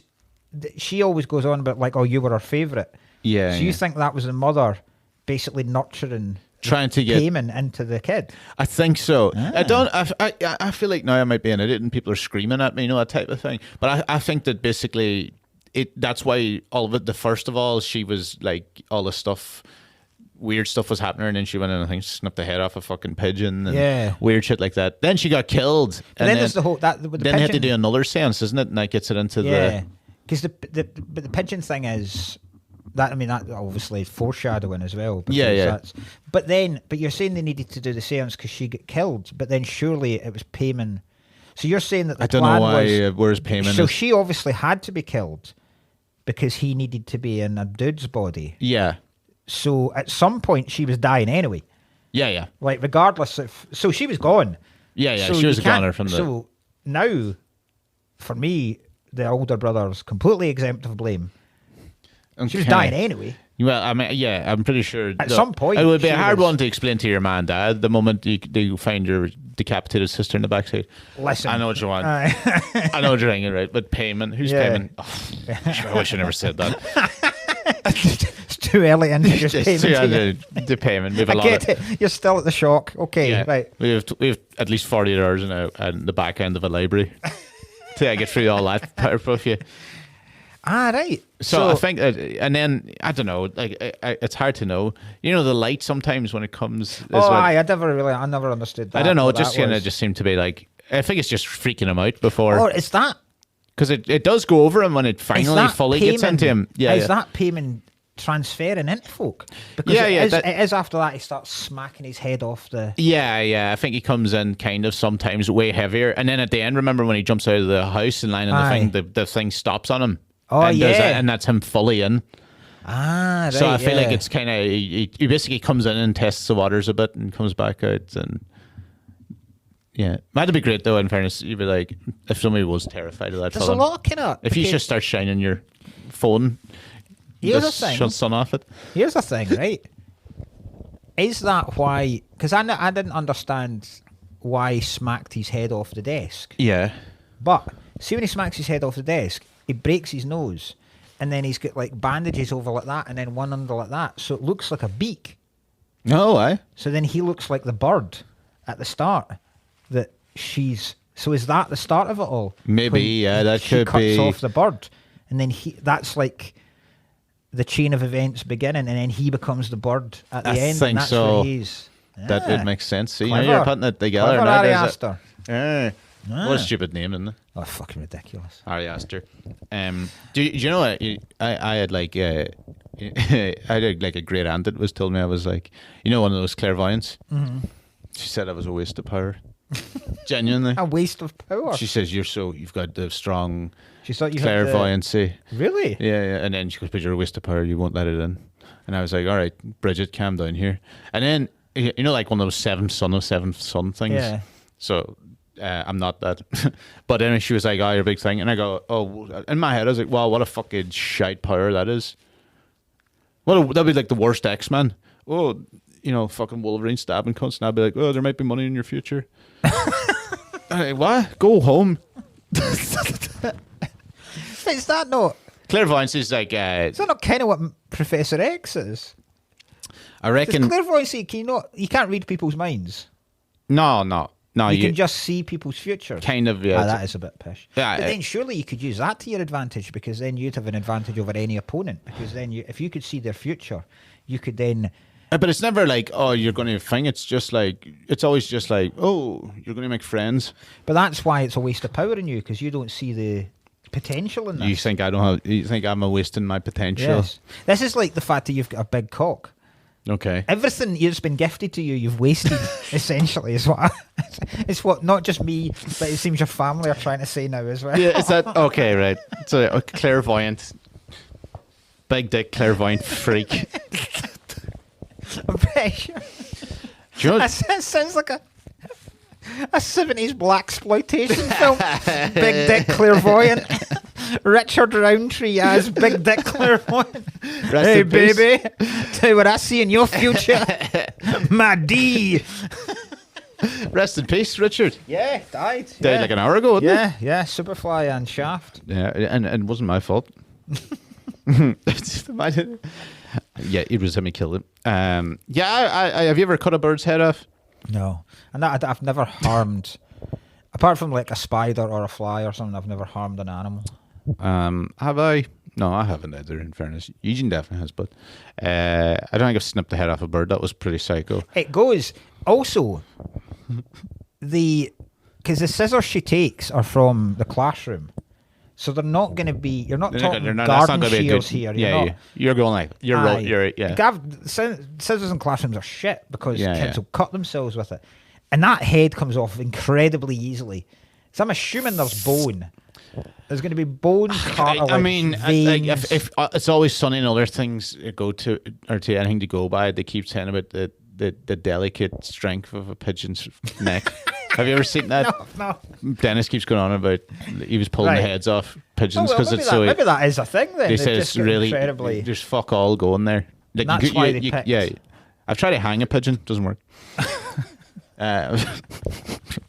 she always goes on about like, oh, you were her favourite. Yeah. So you think that was the mother basically nurturing, trying to get Paimon into the kid? I think so. I feel like now I might be an idiot and people are screaming at me, that type of thing. But I think that basically that's why all of it, the first of all, she was like, all the stuff, weird stuff was happening, and then she went in and I think snipped the head off a fucking pigeon and weird shit like that. Then she got killed. And then there's the whole that with the then pigeon. They had to do another seance, isn't it? And that gets it into because the pigeon thing is that, I mean, that obviously foreshadowing as well. Yeah. But you're saying they needed to do the seance because she got killed, but then surely it was Paimon. So you're saying that the plan was... I don't know why, where's Paimon? So she obviously had to be killed because he needed to be in a dude's body. Yeah. So at some point she was dying anyway. Yeah. Like regardless of... So she was gone. Yeah, so she was a goner from the... So now, for me, the older brother's completely exempt of blame. Okay. She was dying anyway. Well, I mean, I'm pretty sure... At some point... It would be a hard one to explain to your mom and dad the moment you find your decapitated sister in the backseat. Listen. I know what you want. I know what you're thinking, right? But Paimon, who's Paimon? Oh, I wish I never said that. It's too early into your Paimon. The Paimon. We have a lot get it. You're still at the shock. Okay, right. We have at least 48 hours in the back end of a library to get through all that powerpuff you. Right. So I think, and then I don't know. Like it's hard to know. The light sometimes when it comes. I never understood that. I don't know. It just kind of just seemed to be like. I think it's just freaking him out before. Oh, is that? Because it does go over him when it finally fully gets into him. Yeah. Is that Paimon transferring into folk? Because it is after that he starts smacking his head off the... Yeah. I think he comes in kind of sometimes way heavier. And then at the end, remember when he jumps out of the house and lying on the thing, the thing stops on him. Oh, and and that's him fully in. Right. So I feel like it's kind of... He basically comes in and tests the waters a bit and comes back out and... Yeah. That'd be great though, in fairness. You'd be like, if somebody was terrified of that There's a lot kind of... If you just start shining your phone... Here's the thing. Shut sun off it. Here's the thing, right? Is that why... Because I didn't understand why he smacked his head off the desk. Yeah. But see when he smacks his head off the desk, he breaks his nose, and then he's got like bandages over like that, and then one under like that, so it looks like a beak. Oh, aye. So then he looks like the bird at the start that she's... So is that the start of it all? Maybe, that could be... She cuts off the bird, and then that's like the chain of events beginning, and then he becomes the bird at the end, and that's where he's... That would make sense. So, clever. You're putting it together. Clever Ari Aster. What a stupid name, isn't it? Oh, fucking ridiculous. Ari Aster. Do you know what? I had like... I had like a great aunt that was told me I was like... one of those clairvoyants? Mm-hmm. She said I was a waste of power. Genuinely. A waste of power? She says, you've got the strong she thought you clairvoyancy. Had really? Yeah. And then she goes, but you're a waste of power, you won't let it in. And I was like, all right, Bridget, calm down here. And then, like one of those seventh son things. Yeah. So I'm not that. But then she was like, oh, you're a big thing. And I go, oh, in my head, I was like, wow, what a fucking shite power that is. That'd be like the worst X-Men. Oh, fucking Wolverine stabbing cunts. And I'd be like, oh, there might be money in your future. Like, what? Go home. Is that not... Clairvoyance is like... Is that not kind of what Professor X is? I reckon... Does clairvoyance, you can't read people's minds? No. You can just see people's future. Kind of, yeah. That is a bit pish. Yeah, but then surely you could use that to your advantage, because then you'd have an advantage over any opponent. Because then if you could see their future, you could then... But it's never like, oh, you're going to thing. It's just like, it's always just like, oh, you're going to make friends. But that's why it's a waste of power in you, because you don't see the potential in this. You think I'm wasting my potential? Yes. This is like the fact that you've got a big cock. Okay. Everything that's been gifted to you, you've wasted. Essentially, is what. It's what not just me, but it seems your family are trying to say now as well. Yeah, is that okay? Right. So a clairvoyant, big dick clairvoyant freak. I'm pretty sure. Do you know That sounds like a 70s blaxploitation film. Big dick clairvoyant. Richard Roundtree as Big Dick Clairvoyant. Hey, baby. Tell you what I see in your future. My D. Rest in peace, Richard. Yeah, died. Died like an hour ago, wasn't it? Yeah, Superfly and Shaft. Yeah, and it wasn't my fault. Imagine. Yeah, it was him who killed him. I have you ever cut a bird's head off? No. And I've never harmed, apart from like a spider or a fly or something, I've never harmed an animal. Have I? No, I haven't either, in fairness. Eugene definitely has, but I don't think I've snipped the head off a bird. That was pretty psycho. It goes, also, because the scissors she takes are from the classroom. So they're not going to be, you're not talking garden shears here. You're going like, Scissors in classrooms are shit because kids will cut themselves with it. And that head comes off incredibly easily. So I'm assuming there's bone. There's going to be bone, cartilage, veins. If it's always sunny and other things go to, or to anything to go by, they keep saying about the delicate strength of a pigeon's neck. Have you ever seen that? No. Dennis keeps going on about he was pulling the heads off pigeons because it's so. Maybe that is a thing then. They say it's really incredibly. There's fuck all going there. Like, that's why they picked. Yeah, I've tried to hang a pigeon. Doesn't work.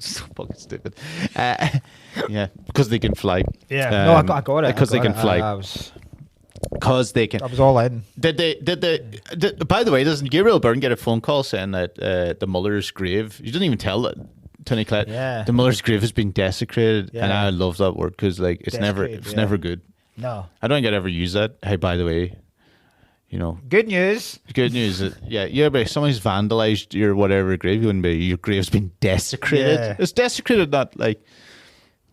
So fucking stupid. Yeah, because they can fly. Yeah, no, I got it. Because they can fly. Because they can. I was all in. By the way, doesn't Gabriel Byrne get a phone call saying that the Muller's grave? You didn't even tell that Tony Collette. Yeah. The Muller's grave has been desecrated, and I love that word because like it's never good. No, I don't think I'd ever use that. Hey, by the way, good news. Good news. But if somebody's vandalized your whatever grave, you wouldn't be. Your grave's been desecrated. Yeah. It's desecrated, not like.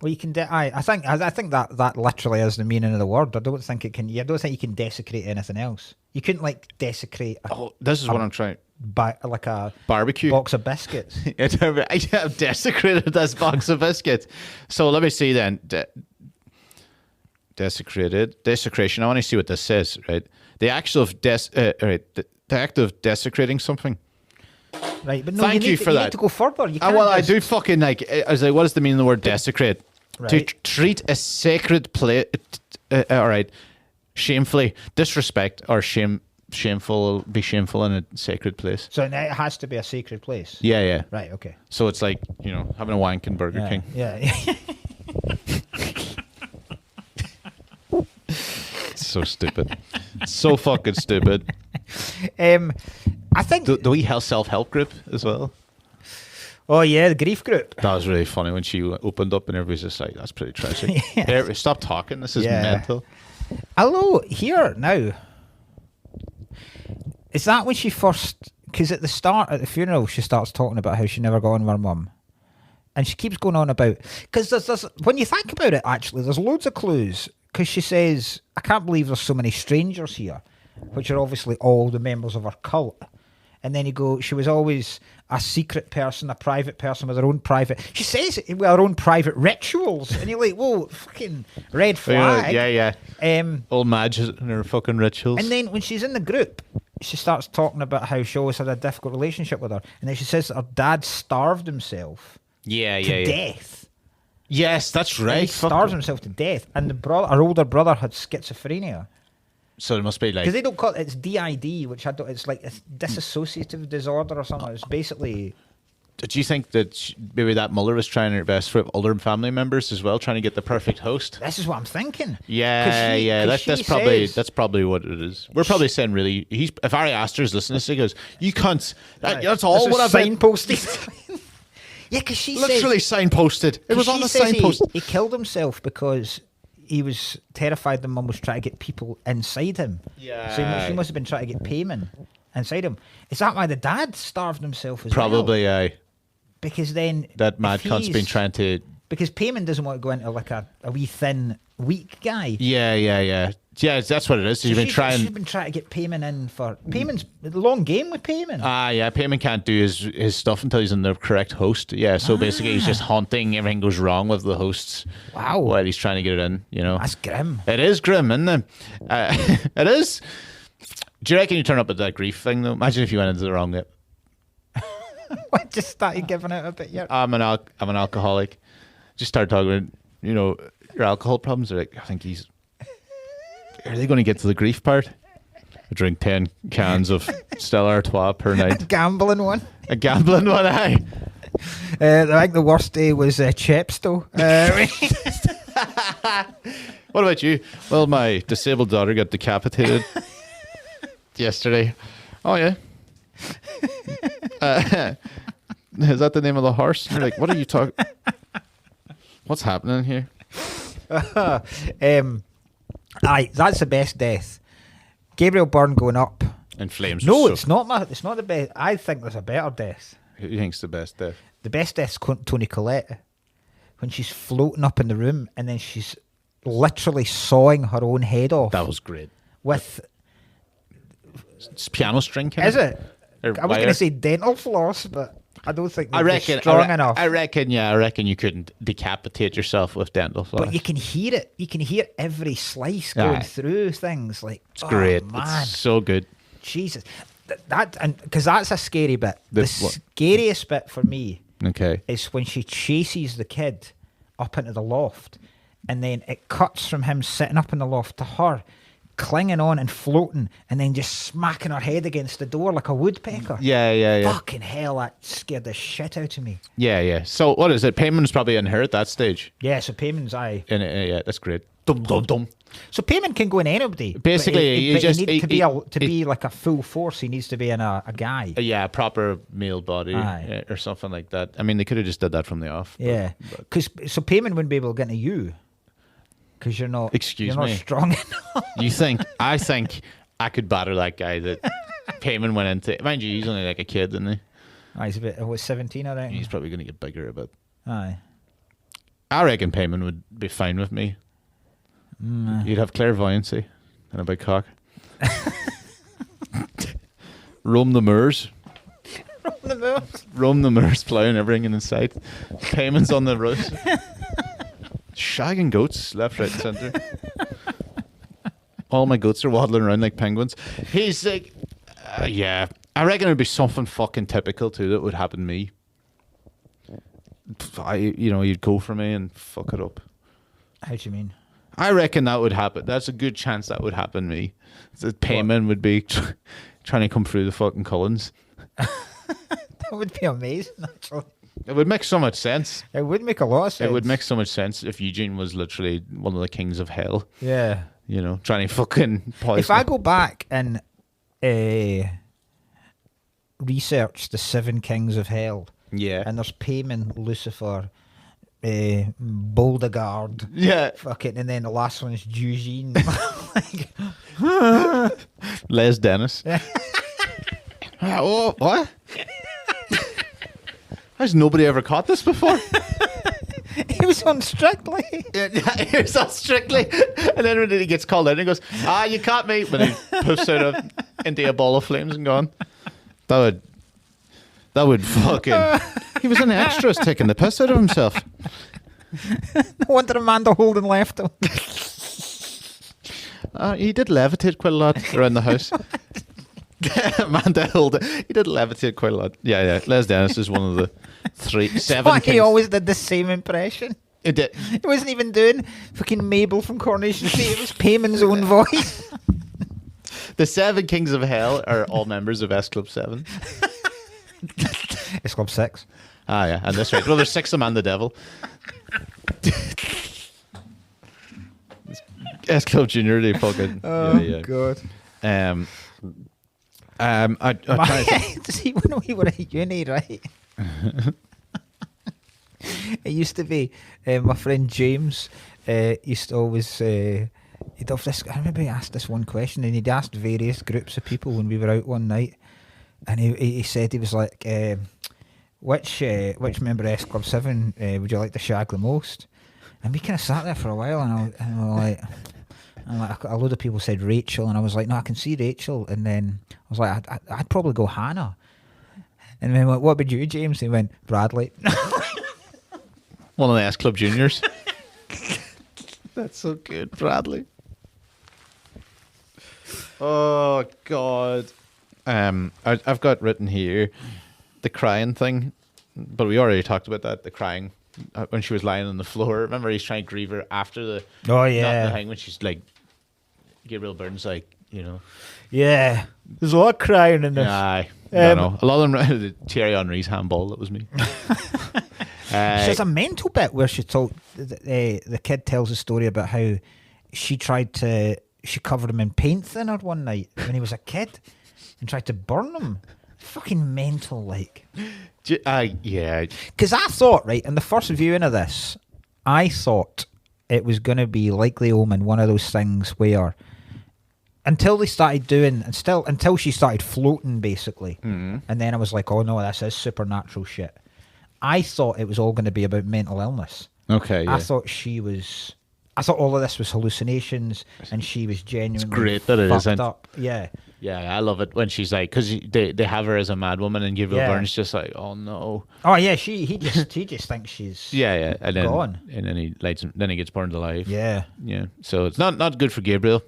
Well, you can. I think that literally is the meaning of the word. I don't think it can. I don't think you can desecrate anything else. You couldn't like desecrate. This is what I'm trying. Like a barbecue box of biscuits. I've desecrated this box of biscuits. So let me see then. Desecration. I want to see what this says. Right. The act of the act of desecrating something. Right, but no, Thank you for that. You need to go further. You can't I do fucking like. I was like, what does the meaning of the word desecrate? Right. To treat a sacred place. All right, shamefully disrespect or shameful in a sacred place. So it has to be a sacred place. Yeah. Right. Okay. So it's like having a wank in Burger King. Yeah. So stupid. So fucking stupid. I think the wee self-help group as well. Oh yeah, the grief group. That was really funny when she opened up and everybody's just like, that's pretty tragic. Yeah. Stop talking, this is mental. Hello, here now. Is that when she first, because at the start, at the funeral, she starts talking about how she never got on with her mum. And she keeps going on about, because there's when you think about it actually, there's loads of clues. Because she says, I can't believe there's so many strangers here, which are obviously all the members of her cult. And then you go, she was always a secret person, a private person with her own private... She says it with her own private rituals. And you're like, whoa, fucking red flag. Yeah. Old Madge and her fucking rituals. And then when she's in the group, she starts talking about how she always had a difficult relationship with her. And then she says that her dad starved himself. to death. Yes, that's And right. he starves himself to death. And our older brother had schizophrenia. So it must be like... Because they don't call it, it's DID, which I don't, it's like a dissociative disorder or something. It's basically... Do you think that maybe that Muller was trying her best for other family members as well, trying to get the perfect host? This is what I'm thinking. Yeah. That's probably what it is. We're probably saying really. If Ari Aster's listening to this, he goes, "You cunts! That's all what I've signposted." Yeah, because she literally signposted. It was on the signpost. He killed himself because he was terrified the mum was trying to get people inside him. Yeah. So she must have been trying to get Paimon inside him. Is that why the dad starved himself as well? Probably, aye. Because then... That mad cunt's been trying to... Because Paimon doesn't want to go into like a wee thin, weak guy. Yeah. Yeah, that's what it is. So she's been trying to get Paimon in for... Paimon's a long game with Paimon. Yeah, Paimon can't do his stuff until he's in the correct host. Yeah, so basically he's just haunting. Everything goes wrong with the hosts. Wow. While he's trying to get it in, you know. That's grim. It is grim, isn't it? It is. Do you reckon you turn up at that grief thing, though? Imagine if you went into the wrong bit. I just started giving out a bit here. I'm an alcoholic. Just start talking about, you know, your alcohol problems. They're like, I think he's... Are they going to get to the grief part? I drink 10 cans of Stella Artois per night. A gambling one, aye. I think the worst day was Chepstow. What about you? Well, my disabled daughter got decapitated yesterday. Oh, yeah. Is that the name of the horse? You're like, what are you talking? What's happening here? Aye, that's the best death. Gabriel Byrne going up In flames. No, it's not. It's not the best. I think there's a better death. Who do you think's the best death? The best death's Toni Collette, when she's floating up in the room and then she's literally sawing her own head off. That was great. With it's piano string. Is it? Or I was going to say dental floss, but I don't think I reckon strong enough. I reckon you couldn't decapitate yourself with dental floss. But you can hear it. You can hear every slice going through things. Like it's great. Man. It's so good. Jesus, because that's a scary bit. The scariest bit for me, is when she chases the kid up into the loft, and then it cuts from him sitting up in the loft to her clinging on and floating, and then just smacking her head against the door like a woodpecker. Yeah. Fucking hell, that scared the shit out of me. Yeah. So what is it? Paimon's probably in her at that stage. Yeah, so Paimon's yeah, that's great. Dum. So Paimon can go in anybody. Basically, to be like a full force, he needs to be in a guy. Yeah, a proper male body or something like that. I mean, they could have just did that from the off. Yeah, so Paimon wouldn't be able to get into you. Because you're not. Excuse me. You're not strong enough. You think? I think I could batter that guy that Paimon went into. Mind you, he's only like a kid, isn't he? He's a bit. Was 17, I reckon. He's probably going to get bigger a bit. Aye. I reckon Paimon would be fine with me. You'd have clairvoyancy and a big cock. Roam the moors. Roam the moors, ploughing everything in sight. Paimon's on the road. Shagging goats, left, right, centre. All my goats are waddling around like penguins. He's like, yeah. I reckon it'd be something fucking typical too that would happen to me. You'd go for me and fuck it up. How do you mean? I reckon that would happen. That's a good chance that would happen to me. That Paimon would be trying to come through the fucking Cullens. That would be amazing, actually. It would make so much sense. It would make a lot of sense. It would make so much sense if Eugene was literally one of the kings of hell. Yeah. Trying to fucking poison. If I go back and research the 7 kings of hell, and there's Paimon, Lucifer, Boldegard, fucking, and then the last one is Eugene. Les Dennis. Oh, what? Has nobody ever caught this before? He was on Strictly. He was on Strictly. And then when he gets called in, he goes, you caught me. When he puffs out into a ball of flames and gone. That would fucking... He was in the extras taking the piss out of himself. No wonder Amanda Holden left him. He did levitate quite a lot around the house. Amanda Hilda. He did levitate quite a lot. Yeah. Les Dennis is one of the seven Why kings. he always did the same impression. It did. He wasn't even doing fucking Mabel from Coronation Street. It was Paymon's own voice. The 7 kings of hell are all members of S Club 7. It's Club 6. Ah, yeah, and that's right. Well, there's 6 of them and the devil. S Club Junior, they fucking. Yeah. God. I tried to, See, when we were at uni, right? It used to be my friend James used to always he'd have this. I remember he asked this one question, and he'd asked various groups of people when we were out one night, and he said, he was like, which member of S Club 7 would you like to shag the most? And we kind of sat there for a while, and a load of people said Rachel, and I was like, no, I can see Rachel. And then I was like, I'd probably go Hannah. And then what would you, James? He went Bradley. one of the S Club Juniors. That's so good, Bradley. Oh God. I've got written here the crying thing, but we already talked about that. The crying when she was lying on the floor. Remember, he's trying to grieve her after the. Oh yeah. Not the thing when she's like, Gabriel Byrne's like, Yeah. There's a lot of crying in this. Aye. No. A lot of them. The Thierry Henry's handball. That was me. She has a mental bit where she told the kid tells a story about how she covered him in paint thinner one night when he was a kid and tried to burn him. Fucking mental, like. Yeah. Because I thought, right, in the first viewing of this, I thought it was going to be like The Omen, one of those things where until they started doing, until she started floating, basically, and then I was like, oh no, this is supernatural shit. I thought it was all going to be about mental illness. Okay, yeah. I thought all of this was hallucinations, and she was genuinely It's great that it isn't. up. Yeah. Yeah, I love it when she's like, because they have her as a mad woman, and Gabriel Byrne's just like, oh no. Oh yeah, he just thinks she's yeah, and then gone. And then he gets burned alive. Yeah. So it's not good for Gabriel.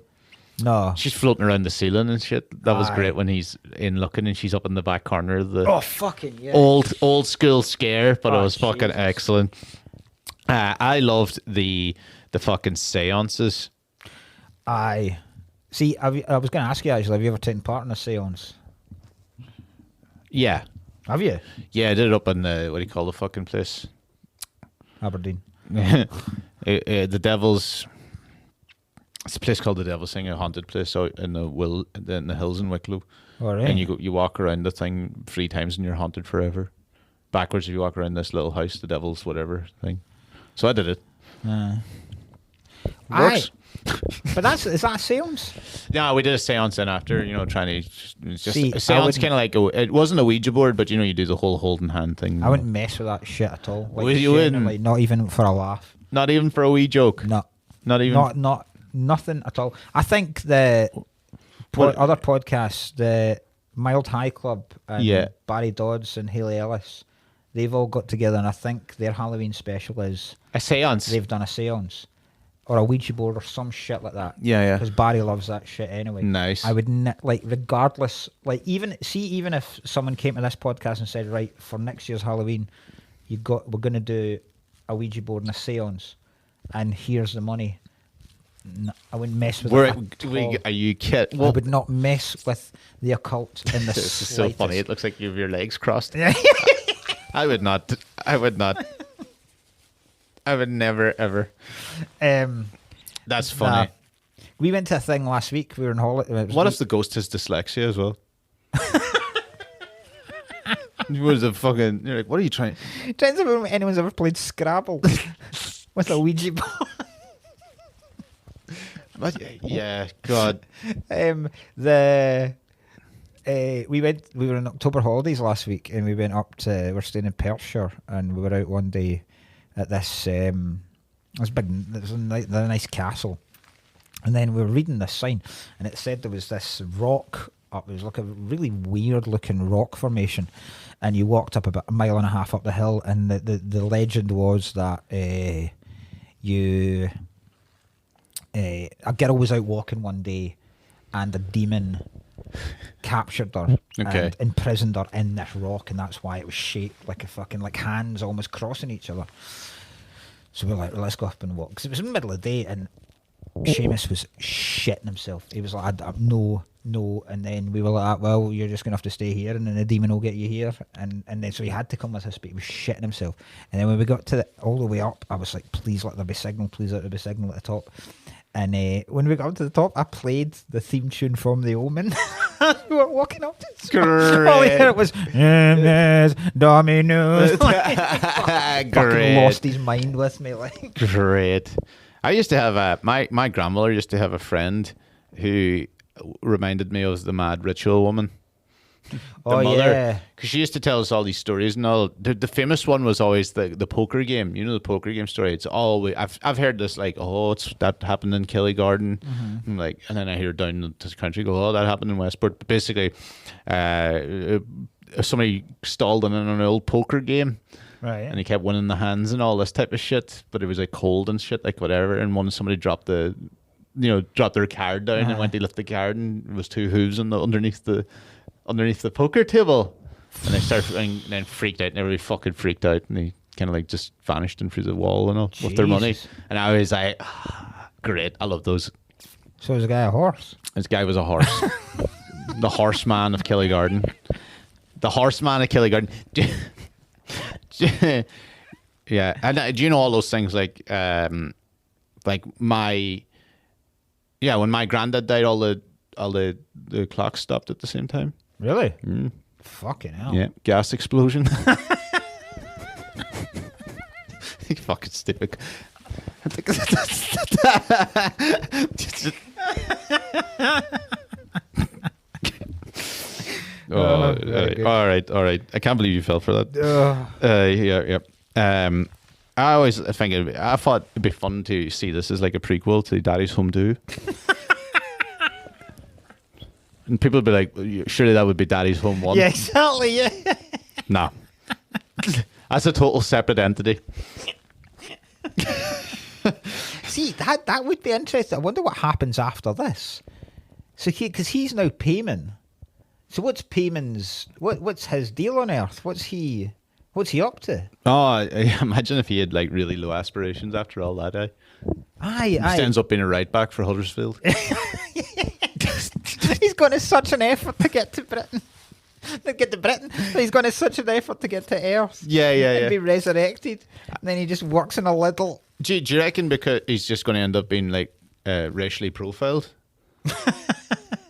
No. She's floating around the ceiling and shit. That was great when he's in looking and she's up in the back corner of the fucking yeah. old school scare, but it was fucking Jesus. excellent. I loved the fucking seances. See, I was going to ask you actually, have you ever taken part in a seance? Yeah. Have you? Yeah, I did it up in the, what do you call the fucking place? Aberdeen. The Devil's. It's a place called the Devil's Thing, a haunted place out in the hills in Wicklow. All right. And you walk around the thing 3 times and you're haunted forever. Backwards if you walk around this little house, the Devil's whatever thing. So I did it. Works. But is that a seance? Yeah, we did a seance then after, trying to just See, a seance kind of like it wasn't a Ouija board, but you do the whole holding hand thing. I wouldn't mess with that shit at all. Like, You wouldn't? like, not even for a laugh. Not even for a wee joke. No. Not even. Not nothing at all. I think the other podcasts, the Mild High Club and Barry Dodds and Haley Ellis, they've all got together, and I think their Halloween special is A seance. they've done a seance or a Ouija board or some shit like that. Yeah. Because Barry loves that shit anyway. Nice. I would regardless, like even if someone came to this podcast and said, right, for next year's Halloween, we're going to do a Ouija board and a seance, and here's the money. No, I wouldn't mess with it. Are you kidding? I would not mess with the occult in the This is so funny. It looks like you have your legs crossed. Yeah. I would not. I would never ever. That's funny. We went to a thing last week. We were in holiday. What if the ghost has dyslexia as well? Was a fucking? You're like, what are you trying? Depends if anyone's ever played Scrabble with a Ouija board. Yeah, God. We were in October holidays last week, and we went up to. We're staying in Perthshire, and we were out one day at this a nice castle, and then we were reading this sign, and it said there was this rock up. It was like a really weird looking rock formation, and you walked up about 1.5 miles up the hill, and the legend was that a girl was out walking one day, and a demon captured her Okay. and imprisoned her in this rock, and that's why it was shaped like a fucking like hands almost crossing each other. So we were like, well, let's go up and walk, because it was in the middle of the day, and Seamus was shitting himself. He was like, no, and then we were like, well, you're just gonna have to stay here, and then the demon will get you here, and then so he had to come with us, but he was shitting himself. And then when we got to all the way up, I was like, please let there be signal, please let there be signal at the top. And when we got up to the top, I played the theme tune from The Omen. We were walking up to it. All I heard was Dominus. Fucking lost his mind with me. Like, Great. I used to have my grandmother used to have a friend who reminded me of the Mad Ritual Woman. The mother, yeah. because she used to tell us all these stories and all. The famous one was always the poker game. You know, the poker game story. It's always I've heard this, like, oh, it's that happened in Kelly Garden, and like, and then I hear down the country go, oh, that happened in Westport. But basically, somebody stalled in an old poker game. Right. And he kept winning the hands and all this type of shit, but it was like cold and shit, like whatever. And somebody dropped their card down and went to lift the card, and it was two hooves underneath the poker table. And they started and then freaked out, and everybody fucking freaked out, and he kind of like just vanished in through the wall and all with their money. And I was like, great, I love those. So was the guy a horse? This guy was a horse. The horseman of Kelly Garden. The horseman of Kelly Garden. Yeah, and do you know all those things, like when my granddad died, all the clocks stopped at the same time. Really? Fucking hell. Yeah, gas explosion. Fucking stupid. All right. I can't believe you fell for that. Yeah. I thought it'd be fun to see this as like a prequel to Daddy's Home 2. And people would be like, surely that would be Daddy's Home 1. Yeah, exactly, yeah. No. That's a total separate entity. See, that would be interesting. I wonder what happens after this. So because he's now Paimon. So what's Paimon's, what's his deal on Earth? What's he up to? Oh, I imagine if he had like really low aspirations after all that, He ends up being a right back for Huddersfield. He's gone to such an effort to get to Britain. He's gone to such an effort to get to Earth. Yeah. And be resurrected. And then he just works in a little. Do you reckon because he's just going to end up being like racially profiled?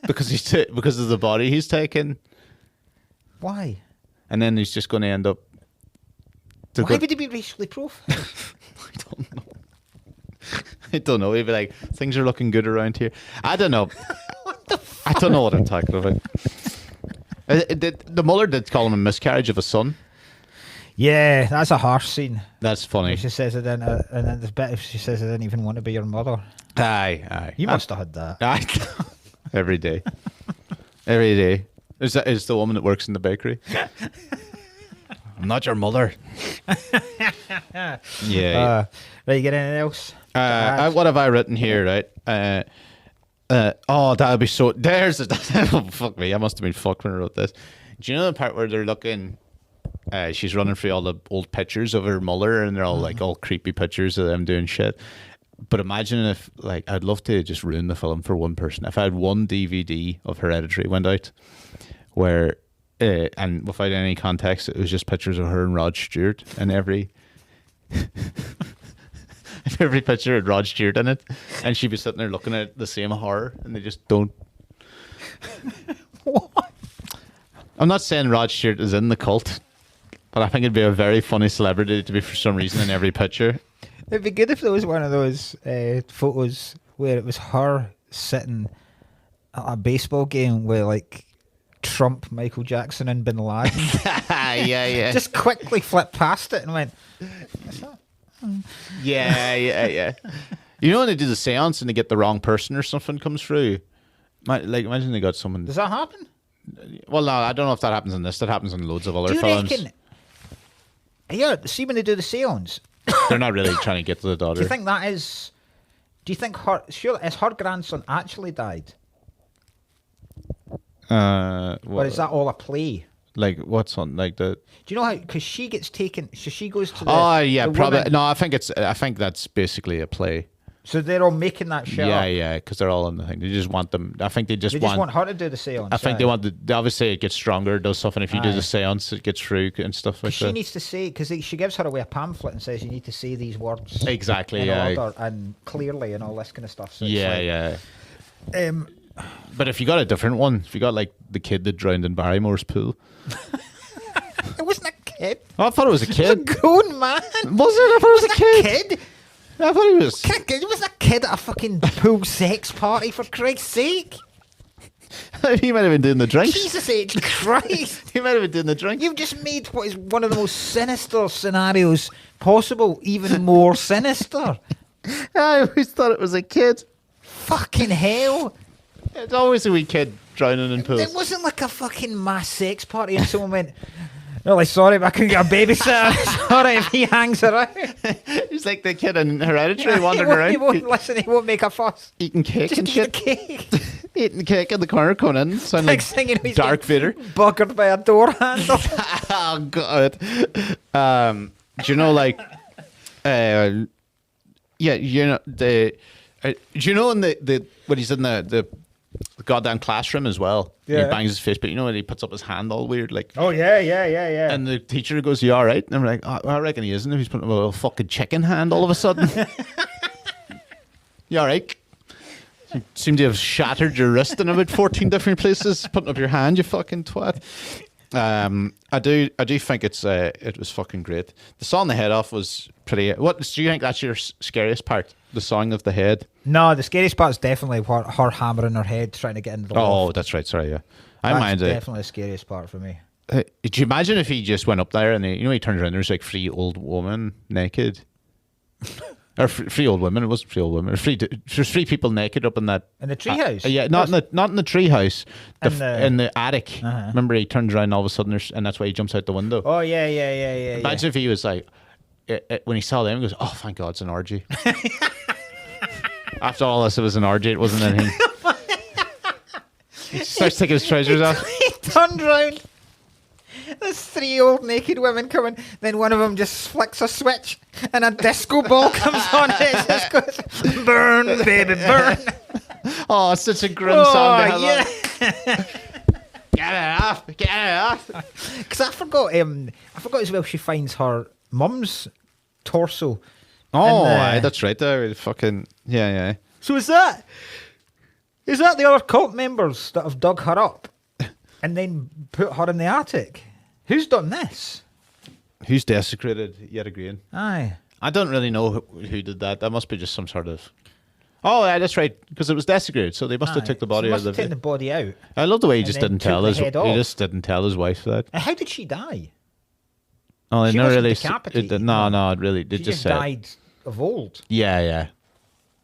because of the body he's taken. Why? And then he's just going to end up. Why would he be racially profiled? I don't know. He'd be like, things are looking good around here. I don't know. What the fuck? I don't know what I'm talking about. The mother did call him a miscarriage of a son. Yeah, that's a harsh scene. That's funny. She says it in, and then there's bit if she says I didn't even want to be your mother. Aye. You must have had that. Every day. Every day. Is the woman that works in the bakery. I'm not your mother. Yeah. Right, you get anything else? What have I written here, right? That would be so... There's... Oh, fuck me. I must have been fucked when I wrote this. Do you know the part where they're looking... she's running through all the old pictures of her mother, and they're all like all creepy pictures of them doing shit. But imagine if, like, I'd love to just ruin the film for one person. If I had one DVD of Hereditary went out where... and without any context, it was just pictures of her and Rod Stewart, and every picture had Rod Stewart in it, and she'd be sitting there looking at the same horror, and they just don't. What? I'm not saying Rod Stewart is in the cult, but I think it'd be a very funny celebrity to be for some reason in every picture. It'd be good if there was one of those photos where it was her sitting at a baseball game with like Trump, Michael Jackson, and Bin Laden. Yeah. Just quickly flipped past it and went, Yeah. You know when they do the seance and they get the wrong person or something comes through? Like, imagine they got someone... Does that happen? Well, no, I don't know if that happens in this. That happens in loads of other Do you films. reckon... Yeah, see when they do the seance... They're not really trying to get to the daughter. Do you think that is... Do you think her... Sure, has her grandson actually died? Or is that all a play? Like what's on like the? Do you know how? Because she gets taken. So she goes to the. Oh yeah, the probably. woman. No, I think that's basically a play. So they're all making that shit Yeah, up. yeah, because they're all in the thing. They just want them. I think they just want her to do the seance. I think they want the. Obviously, it gets stronger, does stuff, and if you do the seance, it gets through and stuff like that. She needs to say because she gives her away a pamphlet and says you need to say these words exactly, in order and clearly and all this kind of stuff. So yeah. But if you got a different one, if you got like the kid that drowned in Barrymore's pool. It wasn't a kid. Oh, I thought it was a kid. It was a grown man. Was it? I thought it was a kid. I thought he was. It was a kid at a fucking pool sex party, for Christ's sake. He might have been doing the drink. Jesus H. Christ. He might have been doing the drink. You've just made what is one of the most sinister scenarios possible even more sinister. I always thought it was a kid. Fucking hell. It's always a wee kid drowning in pools. It wasn't like a fucking mass sex party and someone went, really sorry, but I couldn't get a babysitter. Sorry if he hangs around. He's like the kid in Hereditary wandering around. He won't listen, he won't make a fuss. Eating cake Just and eat shit. cake. Eating cake in the corner, coming in, sounding like He's Dark Vader. Buggered by a door handle. Oh, God. Do you know, like, yeah, you know, do you know in the when he's in the goddamn classroom as well? Yeah. He bangs his face, but you know when he puts up his hand all weird, like. Oh, yeah. And the teacher goes, "You all right?" And I'm like, oh, I reckon he isn't. If he's putting up a little fucking chicken hand all of a sudden. You all right? You seem to have shattered your wrist in about 14 different places. Putting up your hand, you fucking twat. I do think it was fucking great. The sawing the head off was pretty. What do you think? That's your scariest part? The sawing of the head. No, the scariest part is definitely her hammering her head trying to get into the loft. Oh, that's right. Sorry, yeah. I mind it. That's definitely the scariest part for me. Do you imagine if he just went up there and he turns around, there's like 3 old women naked, or 3 old women? It wasn't 3 old women. There's 3 people naked up in that In the treehouse. yeah, not in the treehouse. In the attic. Uh-huh. Remember, he turns around and all of a sudden, and that's why he jumps out the window. Oh yeah. Imagine if he was like, when he saw them, he goes, "Oh, thank God, it's an orgy." After all this, it was an orgy. It wasn't anything. He starts taking his trousers off. He turned round. There's 3 old naked women coming. Then one of them just flicks a switch, and a disco ball comes on. It just goes, "Burn, baby, burn." Oh, it's such a grim song to have yeah. on. Get it off. Because I forgot as well. She finds her mum's torso. Oh, And, aye, that's right. There, fucking yeah. So is that the other cult members that have dug her up and then put her in the attic? Who's done this? Who's desecrated yet again? Aye. I don't really know who did that. That must be just some sort of. Oh, yeah, that's right. Because it was desecrated, so they must have took the body out of the. Taken the body out. I love the way he and just then didn't took tell the his. head He off. just didn't tell his wife that. And how did she die? Oh, they She never wasn't really. decapitated, No, no. it really. They She just just said. died of old. Yeah.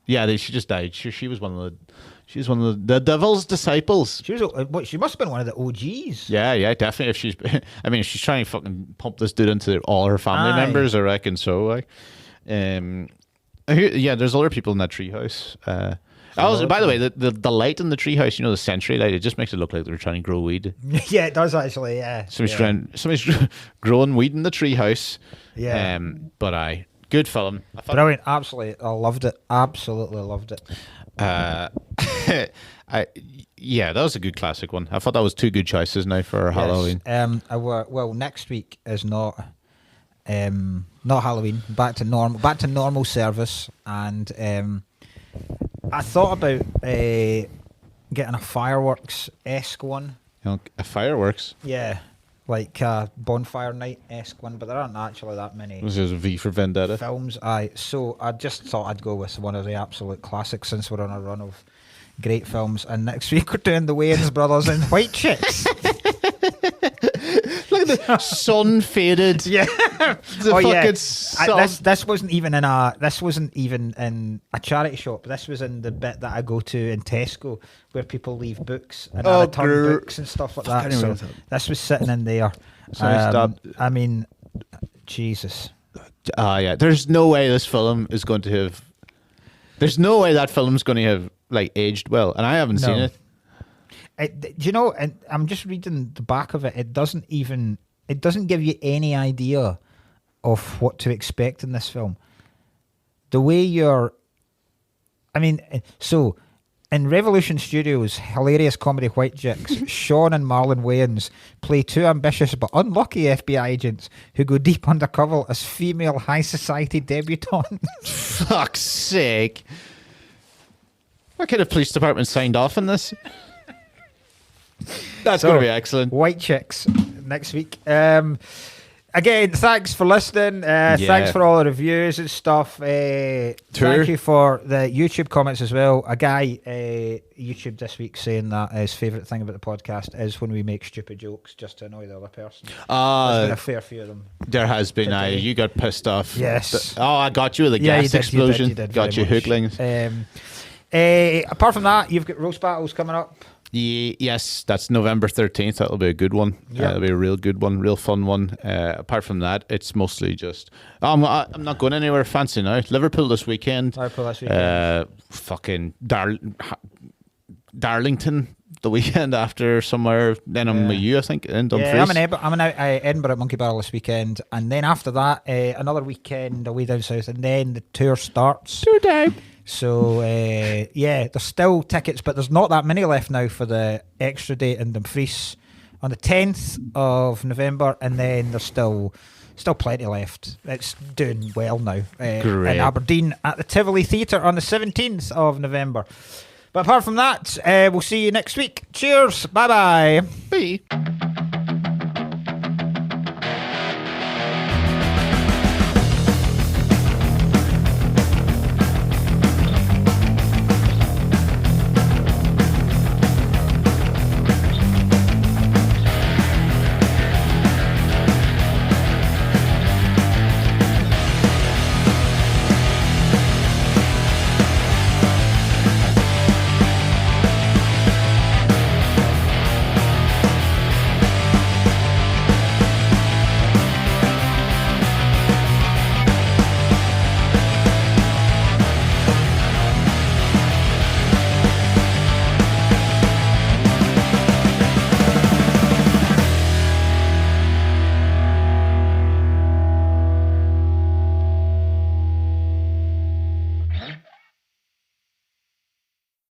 She just died. She was one of the. She's one of the devil's disciples. She must have been one of the OGs. Yeah, definitely. If she's trying to fucking pump this dude into all her family Aye. members, I reckon so. Like, there's other people in that treehouse. By the way, the light in the treehouse, the century light, it just makes it look like they're trying to grow weed. Yeah, it does actually. Yeah. Somebody's growing weed in the treehouse. Yeah. But good film. Brilliant. Absolutely, I loved it. Absolutely loved it. Yeah, that was a good classic one. I thought that was 2 good choices now for Halloween. Well, next week is not Halloween. Back to normal service, and I thought about getting a fireworks-esque one. Fireworks. Yeah, like a bonfire night-esque one, but there aren't actually that many. This is V for Vendetta. Films. So I just thought I'd go with one of the absolute classics since we're on a run of great films. And next week we're doing the Wayans Brothers and White Chicks. Look at the sun faded. Yeah. Sun. This wasn't even in a charity shop. This was in the bit that I go to in Tesco where people leave books and I return books and stuff like that. So this was sitting in there. Sorry, stop. I mean, Jesus. Yeah. There's no way this film is going to have. There's no way that film's going to have like aged well, and I haven't seen it. Do you know? And I'm just reading the back of it. It doesn't give you any idea of what to expect in this film. The way in Revolution Studios' hilarious comedy White Chicks, Sean and Marlon Wayans play two ambitious but unlucky FBI agents who go deep undercover as female high society debutantes. Fuck's sake. What kind of police department signed off on this? That's going to be excellent. White Chicks next week. Again, thanks for listening. Thanks for all the reviews and stuff. Thank you for the YouTube comments as well. A guy YouTube this week saying that his favourite thing about the podcast is when we make stupid jokes just to annoy the other person. There's been a fair few of them. There has been. You got pissed off. Yes. I got you with the gas explosion. You did got you hooklings. Apart from that, you've got roast battles coming up. Yes, that's November 13th. That'll be a good one. That'll be a real good one, real fun one. Apart from that, it's mostly just... I'm not going anywhere fancy now. Liverpool this weekend. Fucking Darlington the weekend after somewhere. Then I'm with you, I think, in Dumfries. I'm in Edinburgh at Monkey Barrel this weekend. And then after that, another weekend away down south. And then the tour starts. Today. So, there's still tickets, but there's not that many left now for the extra date in Dumfries on the 10th of November, and then there's still plenty left. It's doing well now. In Aberdeen at the Tivoli Theatre on the 17th of November. But apart from that, we'll see you next week. Cheers. Bye-bye. Bye.